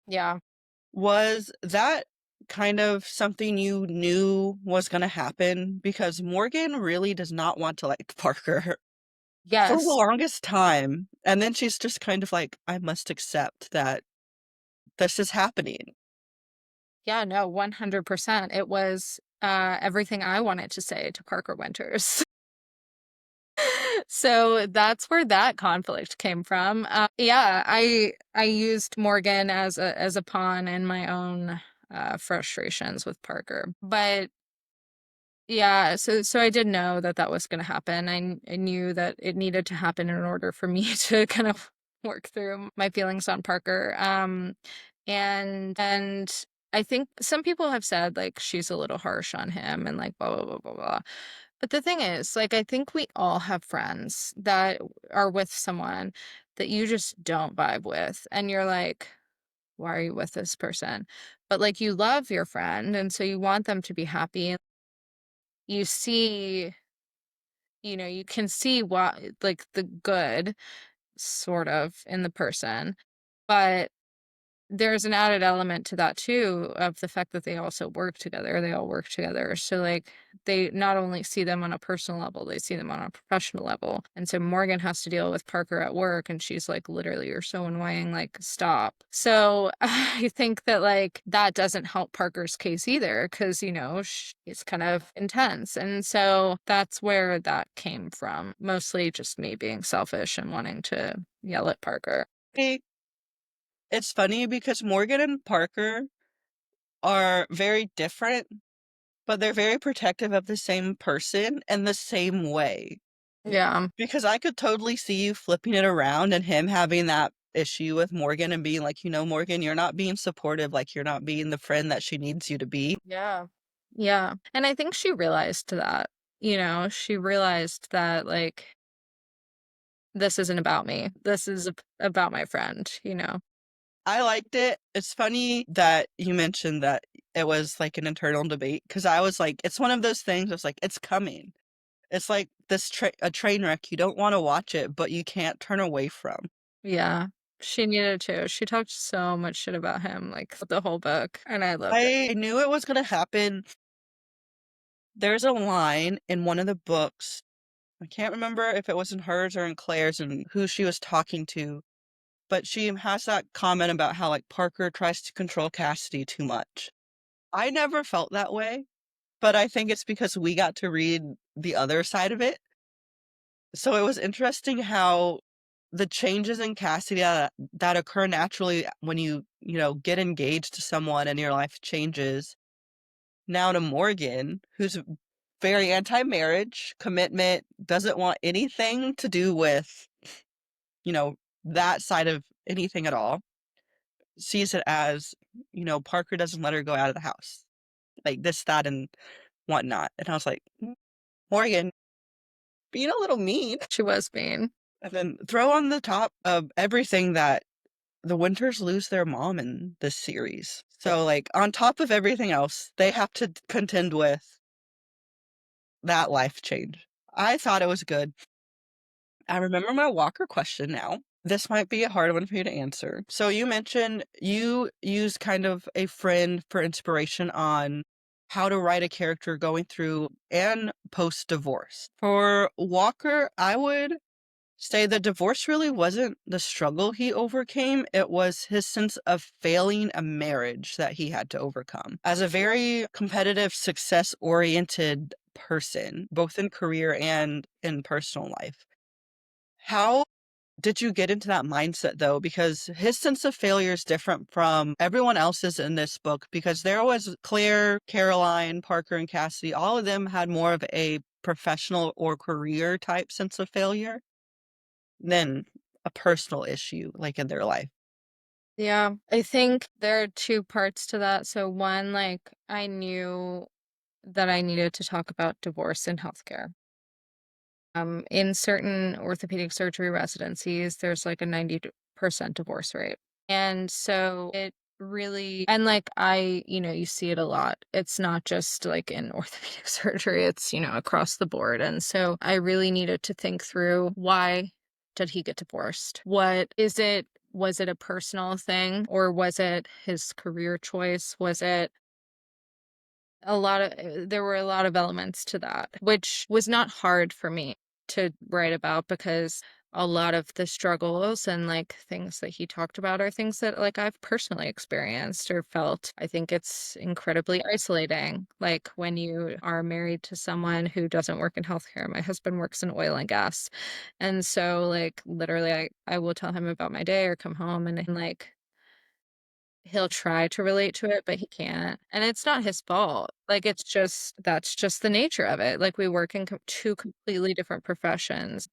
Yeah. Was that kind of something you knew was going to happen? Because Morgan really does not want to like Parker for the Yes. longest time. And then she's just kind of like, I must accept that this is happening. Yeah, no, 100%. It was everything I wanted to say to Parker Winters. So that's where that conflict came from. Yeah, I used Morgan as a pawn in my own frustrations with Parker. But yeah, so I did know that that was going to happen. I knew that it needed to happen in order for me to kind of work through my feelings on Parker. And I think some people have said like she's a little harsh on him and like blah blah blah blah blah. But the thing is, like, I think we all have friends that are with someone that you just don't vibe with, and you're like, why are you with this person? But like, you love your friend, and so you want them to be happy. you see, you can see what, like, the good sort of in the person, but there's an added element to that too, of the fact that they also work together, they all work together, so, like, they not only see them on a personal level, they see them on a professional level, and so Morgan has to deal with Parker at work, and she's like, "Literally, you're so annoying, like, stop." So, I think that, like, that doesn't help Parker's case either, because she's kind of intense, and so that's where that came from, mostly just me being selfish and wanting to yell at Parker. Hey, it's funny because Morgan and Parker are very different, but they're very protective of the same person in the same way. Yeah. Because I could totally see you flipping it around and him having that issue with Morgan and being like, Morgan, you're not being supportive, like you're not being the friend that she needs you to be. Yeah. Yeah. And I think she realized that, she realized that, like, this isn't about me. This is about my friend. I liked it. It's funny that you mentioned that it was like an internal debate because I was like, it's one of those things. It's like it's coming. It's like a train wreck. You don't want to watch it, but you can't turn away from. Yeah. She needed to. She talked so much shit about him, like, the whole book, and I loved it. I knew it was gonna happen. There's a line in one of the books. I can't remember if it was in hers or in Claire's and who she was talking to, but she has that comment about how like Parker tries to control Cassidy too much. I never felt that way, but I think it's because we got to read the other side of it. So it was interesting how the changes in Cassidy that occur naturally when get engaged to someone and your life changes. Now to Morgan, who's very anti-marriage, commitment, doesn't want anything to do with, you know, that side of anything at all, sees it as, Parker doesn't let her go out of the house. Like this, that, and whatnot. And I was like, Morgan, being a little mean. She was mean. And then throw on the top of everything that the Winters lose their mom in this series. So, like, on top of everything else, they have to contend with that life change. I thought it was good. I remember my Walker question now. This might be a hard one for you to answer. So, you mentioned you use kind of a friend for inspiration on how to write a character going through and post divorce. For Walker, I would say the divorce really wasn't the struggle he overcame. It was his sense of failing a marriage that he had to overcome. As a very competitive, success oriented person, both in career and in personal life, how did you get into that mindset though? Because his sense of failure is different from everyone else's in this book because there was Claire, Caroline, Parker, and Cassidy. All of them had more of a professional or career type sense of failure than a personal issue, like, in their life. Yeah. I think there are two parts to that. So one, like, I knew that I needed to talk about divorce in healthcare. In certain orthopedic surgery residencies, there's like a 90% divorce rate. And so it really, and like, you see it a lot. It's not just like in orthopedic surgery, it's, across the board. And so I really needed to think through, why did he get divorced? What is it? Was it a personal thing, or was it his career choice? Was it there were a lot of elements to that, which was not hard for me to write about, because a lot of the struggles and like things that he talked about are things that, like, I've personally experienced or felt. I think it's incredibly isolating, like when you are married to someone who doesn't work in healthcare. My husband works in oil and gas, and so, like, literally I will tell him about my day or come home, and like, he'll try to relate to it, but he can't, and it's not his fault. Like, that's just the nature of it. Like, we work in two completely different professions.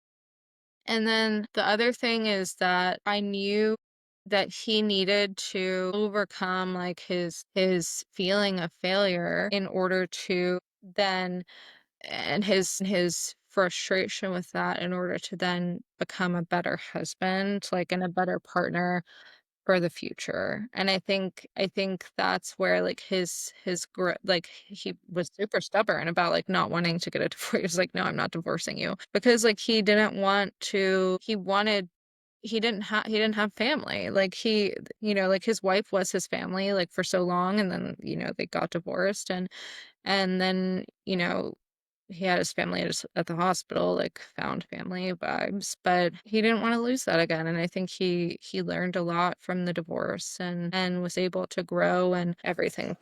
And then the other thing is that I knew that he needed to overcome, like, his feeling of failure in order to then, and his frustration with that, in order to then become a better husband, like, and a better partner for the future. And I think that's where like his like he was super stubborn about like not wanting to get a divorce. He was like, no, I'm not divorcing you, because like he didn't want to. He wanted. He didn't have family. Like like his wife was his family like for so long, and then they got divorced, and then he had his family at the hospital, like found family vibes, but he didn't want to lose that again. And I think he learned a lot from the divorce and was able to grow and everything.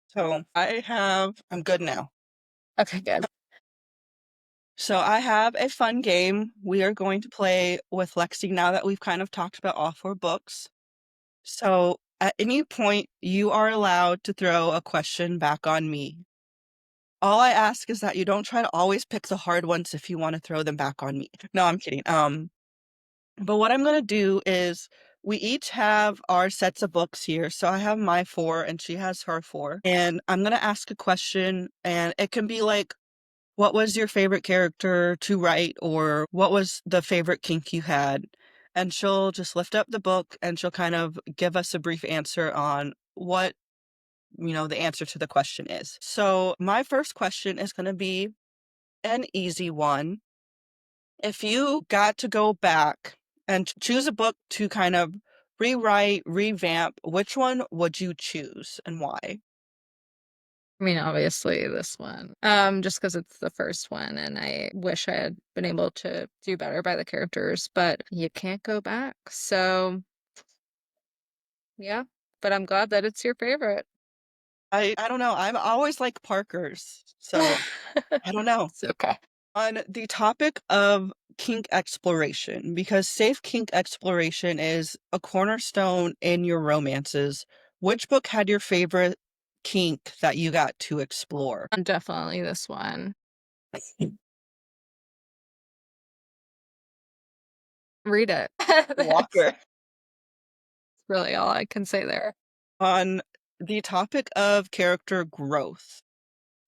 So I'm good now. Okay, good. So I have a fun game we are going to play with Lexie now that we've kind of talked about all four books. So at any point, you are allowed to throw a question back on me. All I ask is that you don't try to always pick the hard ones if you want to throw them back on me. No, I'm kidding. But what I'm gonna do is we each have our sets of books here. So I have my four and she has her four. And I'm gonna ask a question, and it can be like, what was your favorite character to write, or what was the favorite kink you had? And she'll just lift up the book and she'll kind of give us a brief answer on what, the answer to the question is. So my first question is going to be an easy one. If you got to go back and choose a book to kind of rewrite, revamp, which one would you choose and why? I mean, obviously this one. Just because it's the first one and I wish I had been able to do better by the characters, but you can't go back. So yeah. But I'm glad that it's your favorite. I don't know. I'm always like Parker's. So I don't know. It's okay. On the topic of kink exploration, because safe kink exploration is a cornerstone in your romances, which book had your favorite kink that you got to explore? Definitely this one. Read it. That's Walker. really all I can say there. On the topic of character growth,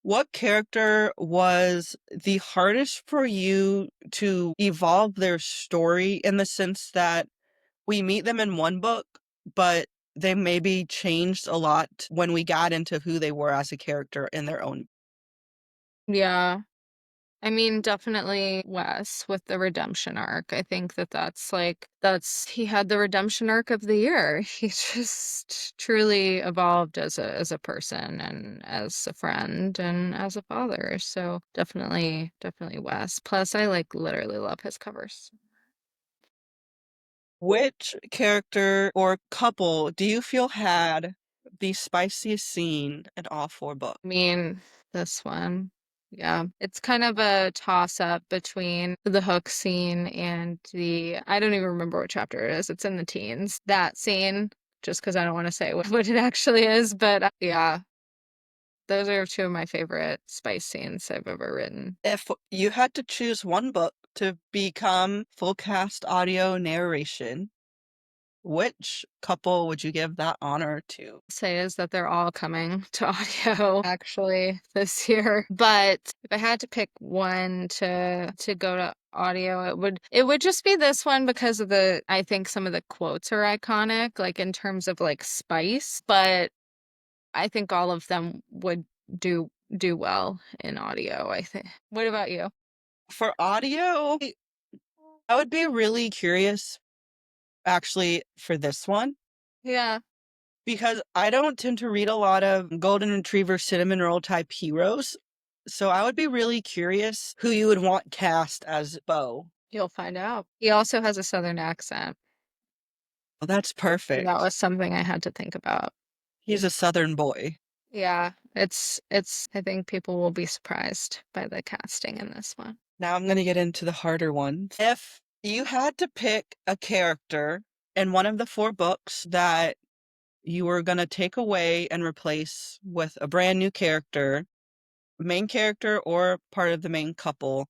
what character was the hardest for you to evolve their story, in the sense that we meet them in one book, but they maybe changed a lot when we got into who they were as a character in their own? Yeah. I mean, definitely Wes with the redemption arc. I think he had the redemption arc of the year. He just truly evolved as a person and as a friend and as a father. So definitely Wes. Plus I like literally love his covers. Which character or couple do you feel had the spiciest scene in all four books? I mean, this one. Yeah. It's kind of a toss up between the hook scene and I don't even remember what chapter it is. It's in the teens. That scene, just because I don't want to say what it actually is. But yeah, those are two of my favorite spice scenes I've ever written. If you had to choose one book to become full cast audio narration, which couple would you give that honor to? Say is that they're all coming to audio actually this year. But if I had to pick one to go to audio, it would just be this one because of I think some of the quotes are iconic, like in terms of like spice, but I think all of them would do well in audio, I think. What about you? For audio, I would be really curious actually for this one, Yeah. because I don't tend to read a lot of golden retriever cinnamon roll type heroes. So I would be really curious who you would want cast as Bo. You'll find out. He also has a southern accent. Well, that's And that perfect. was something I had to think about. He's a Southern boy. Yeah, it's I think people will be surprised by the casting in this one. Now I'm going to get into the harder ones. If you had to pick a character in one of the four books that you were going to take away and replace with a brand new character, main character or part of the main couple,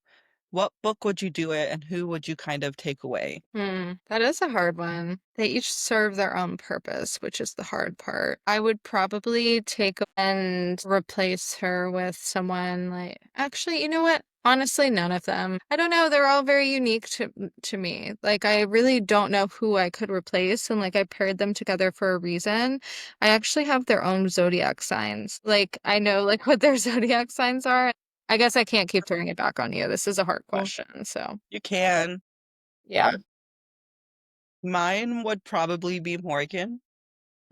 what book would you do it and who would you kind of take away? That is a hard one. They each serve their own purpose, which is the hard part. I would probably take and replace her with someone like, actually, you know what? Honestly, none of them. I don't know, they're all very unique to me. Like I really don't know who I could replace and like I paired them together for a reason. I actually have their own zodiac signs. Like I know like what their zodiac signs are. I guess I can't keep throwing it back on you. This is a hard Well, question, so you can. yeah. Mine would probably be Morgan,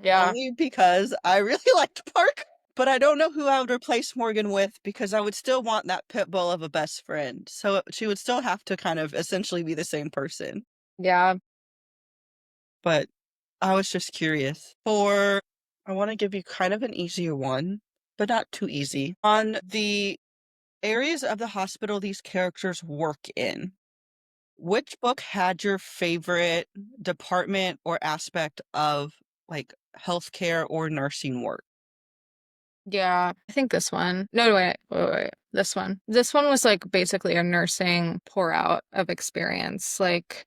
Yeah. only because I really liked Park. But I don't know who I would replace Morgan with because I would still want that pit bull of a best friend. So she would still have to kind of essentially be the same person. Yeah. But I was just curious. I want to give you kind of an easier one, but not too easy. On the areas of the hospital these characters work in, which book had your favorite department or aspect of like healthcare or nursing work? Yeah, I think this one. No, wait. This one. This one was like basically a nursing pour out of experience. Like,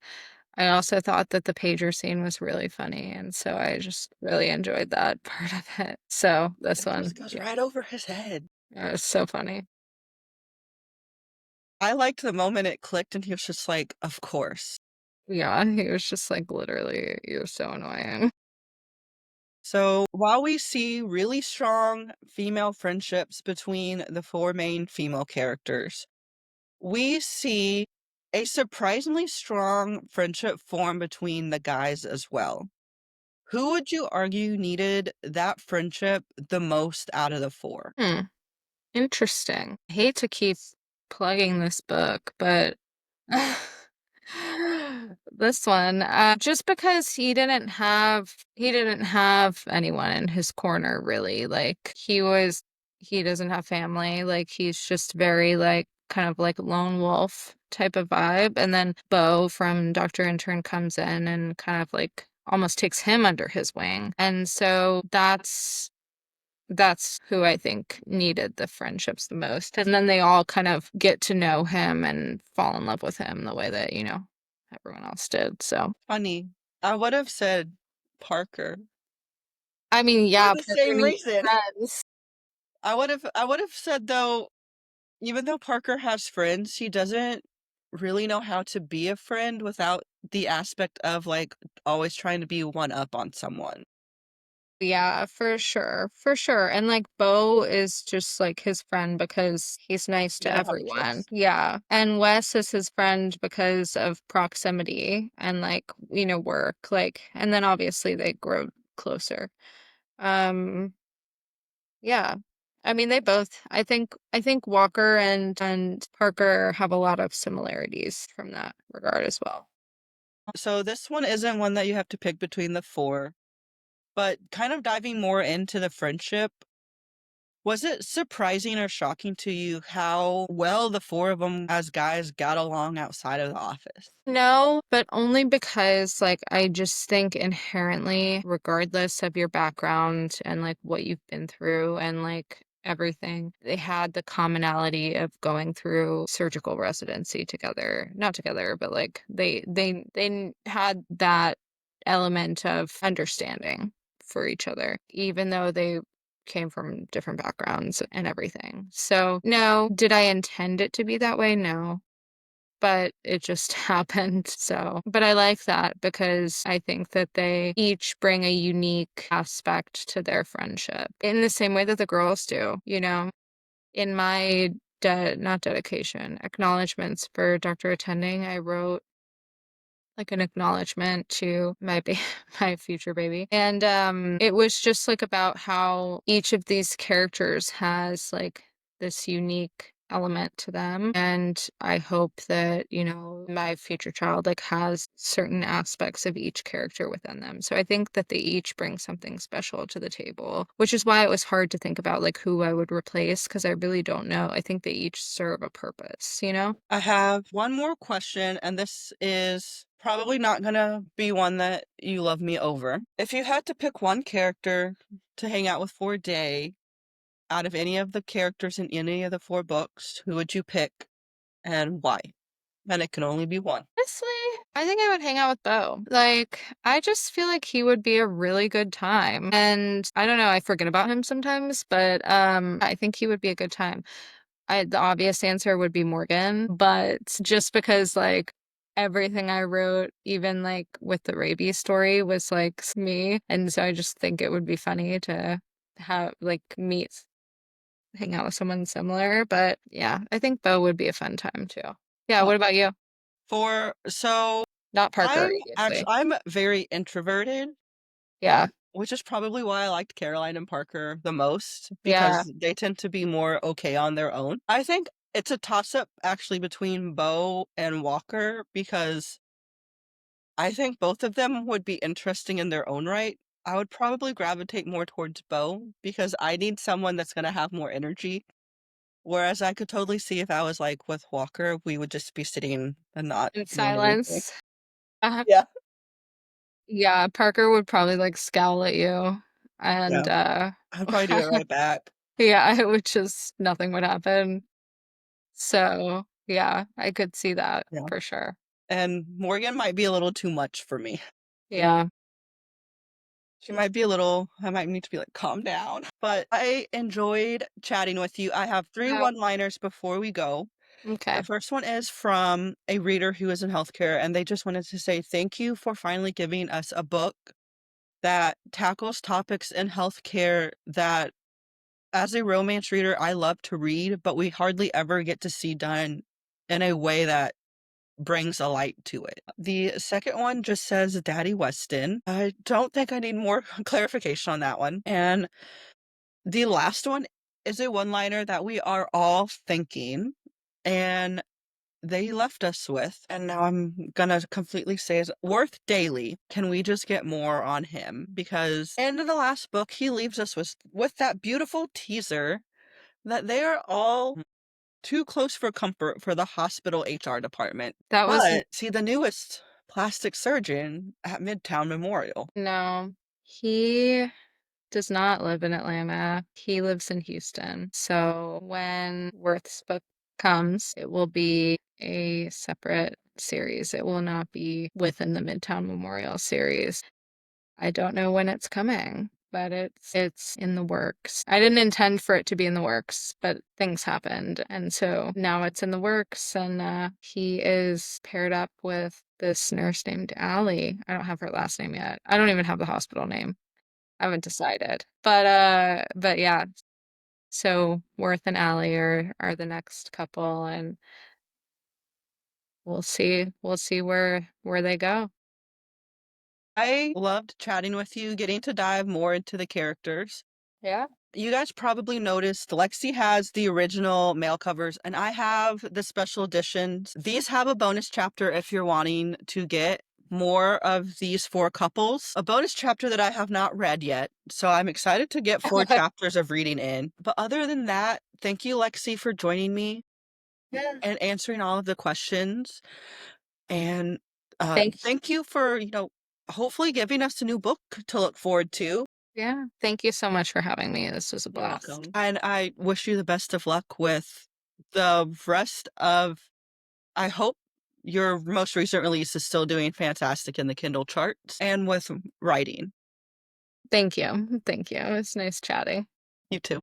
I also thought that the pager scene was really funny, and so I just really enjoyed that part of it. So this It just one, goes yeah, right over his head. it was so funny. I liked the moment it clicked and he was just like, of course. Yeah, he was just like literally, you're so annoying. So while we see really strong female friendships between the four main female characters, we see a surprisingly strong friendship form between the guys as well. Who would you argue needed that friendship the most out of the four? Hmm, interesting. I hate to keep plugging this book, but this one, just because he didn't have anyone in his corner really. Like he doesn't have family. Like he's just very like kind of like lone wolf type of vibe. And then Bo from Dr. Intern comes in and kind of like almost takes him under his wing. And so that's who I think needed the friendships the most. And then they all kind of get to know him and fall in love with him the way that, everyone else did. So, Funny. I would have said Parker I mean, for yeah, the Parker same needs reason. friends. I would have said though, even though Parker has friends, he doesn't really know how to be a friend without the aspect of like always trying to be one up on someone. Yeah, for sure. For sure. And like Bo is just like his friend because he's nice You to gotta have a everyone. choice. Yeah. And Wes is his friend because of proximity and like, work. Like, and then obviously they grow closer. Um, Yeah. I mean, I think Walker and Parker have a lot of similarities from that regard as well. So this one isn't one that you have to pick between the four, but kind of diving more into the friendship, was it surprising or shocking to you how well the four of them as guys got along outside of the office? No, but only because like I just think inherently, regardless of your background and like what you've been through and like everything, they had the commonality of going through surgical residency together. Not together, but like they had that element of understanding for each other, even though they came from different backgrounds and everything. So, no, did I intend it to be that way? No, but it just happened. So, but I like that because I think that they each bring a unique aspect to their friendship in the same way that the girls do. In my not dedication, acknowledgments for Dr. Attending, I wrote like an acknowledgement to my future baby. And it was just like about how each of these characters has like this unique element to them. And I hope that, my future child like has certain aspects of each character within them. So I think that they each bring something special to the table, which is why it was hard to think about like who I would replace because I really don't know. I think they each serve a purpose. I have one more question, and this is probably not gonna be one that you love me over. If you had to pick one character to hang out with for a day out of any of the characters in any of the four books, who would you pick and why? And it can only be one. Honestly, I think I would hang out with Bo. Like, I just feel like he would be a really good time. And I don't know, I forget about him sometimes, but I think he would be a good time. The obvious answer would be Morgan, but just because like everything I wrote, even like with the rabies story, was like me, and so I just think it would be funny to have like hang out with someone similar. But yeah, I think Bo would be a fun time too. Yeah, Oh, what about you? so Not Parker, obviously. I'm very introverted, Yeah, which is probably why I liked Caroline and Parker the most yeah. because they tend to be more okay on their own. I think it's a toss-up actually between Bo and Walker because I think both of them would be interesting in their own right. I would probably gravitate more towards Bo because I need someone that's gonna have more energy. Whereas I could totally see if I was like with Walker, we would just be sitting and not In doing anything. silence. Uh, Yeah. yeah, Parker would probably like scowl at you and Yeah. I'd probably do it right back. yeah, it would just nothing would happen. So, yeah, I could see that Yeah. for sure. And Morgan might be a little too much for me. Yeah. She might be a little, I might need to be like, calm down. But I enjoyed chatting with you. I have three Yeah. one-liners before we go. Okay. The first one is from a reader who is in healthcare, and they just wanted to say thank you for finally giving us a book that tackles topics in healthcare that, as a romance reader, I love to read, but we hardly ever get to see done in a way that brings a light to it. The second one just says Daddy Weston. I don't think I need more clarification on that one. And the last one is a one-liner that we are all thinking, and they left us with, and now I'm gonna completely say is Worth Daily. Can we just get more on him? Because in the last book, he leaves us with that beautiful teaser that they are all too close for comfort for the hospital HR department. That was But see the newest plastic surgeon at Midtown Memorial. no. He does not live in Atlanta. He lives in Houston. So when Worth's book comes, it will be a separate series. It will not be within the Midtown Memorial series. I don't know when it's coming, but it's in the works. I didn't intend for it to be in the works, but things happened, and so now it's in the works. And he is paired up with this nurse named Allie. I don't have her last name yet. I don't even have the hospital name. I haven't decided. But yeah. So Worth and Allie are the next couple, and we'll see where they go. I loved chatting with you, getting to dive more into the characters. Yeah. You guys probably noticed Lexie has the original mail covers, and I have the special editions. These have a bonus chapter if you're wanting to get more of these four couples. A bonus chapter that I have not read yet, so I'm excited to get four chapters of reading in. But other than that, thank you, Lexie, for joining me Yeah. and answering all of the questions. And Thanks. thank you for, hopefully giving us a new book to look forward to. Yeah. Thank you so much for having me. This was a You're blast. welcome. And I wish you the best of luck with the rest of, I hope your most recent release is still doing fantastic in the Kindle charts and with writing. Thank you. Thank you. It was nice chatting. You too.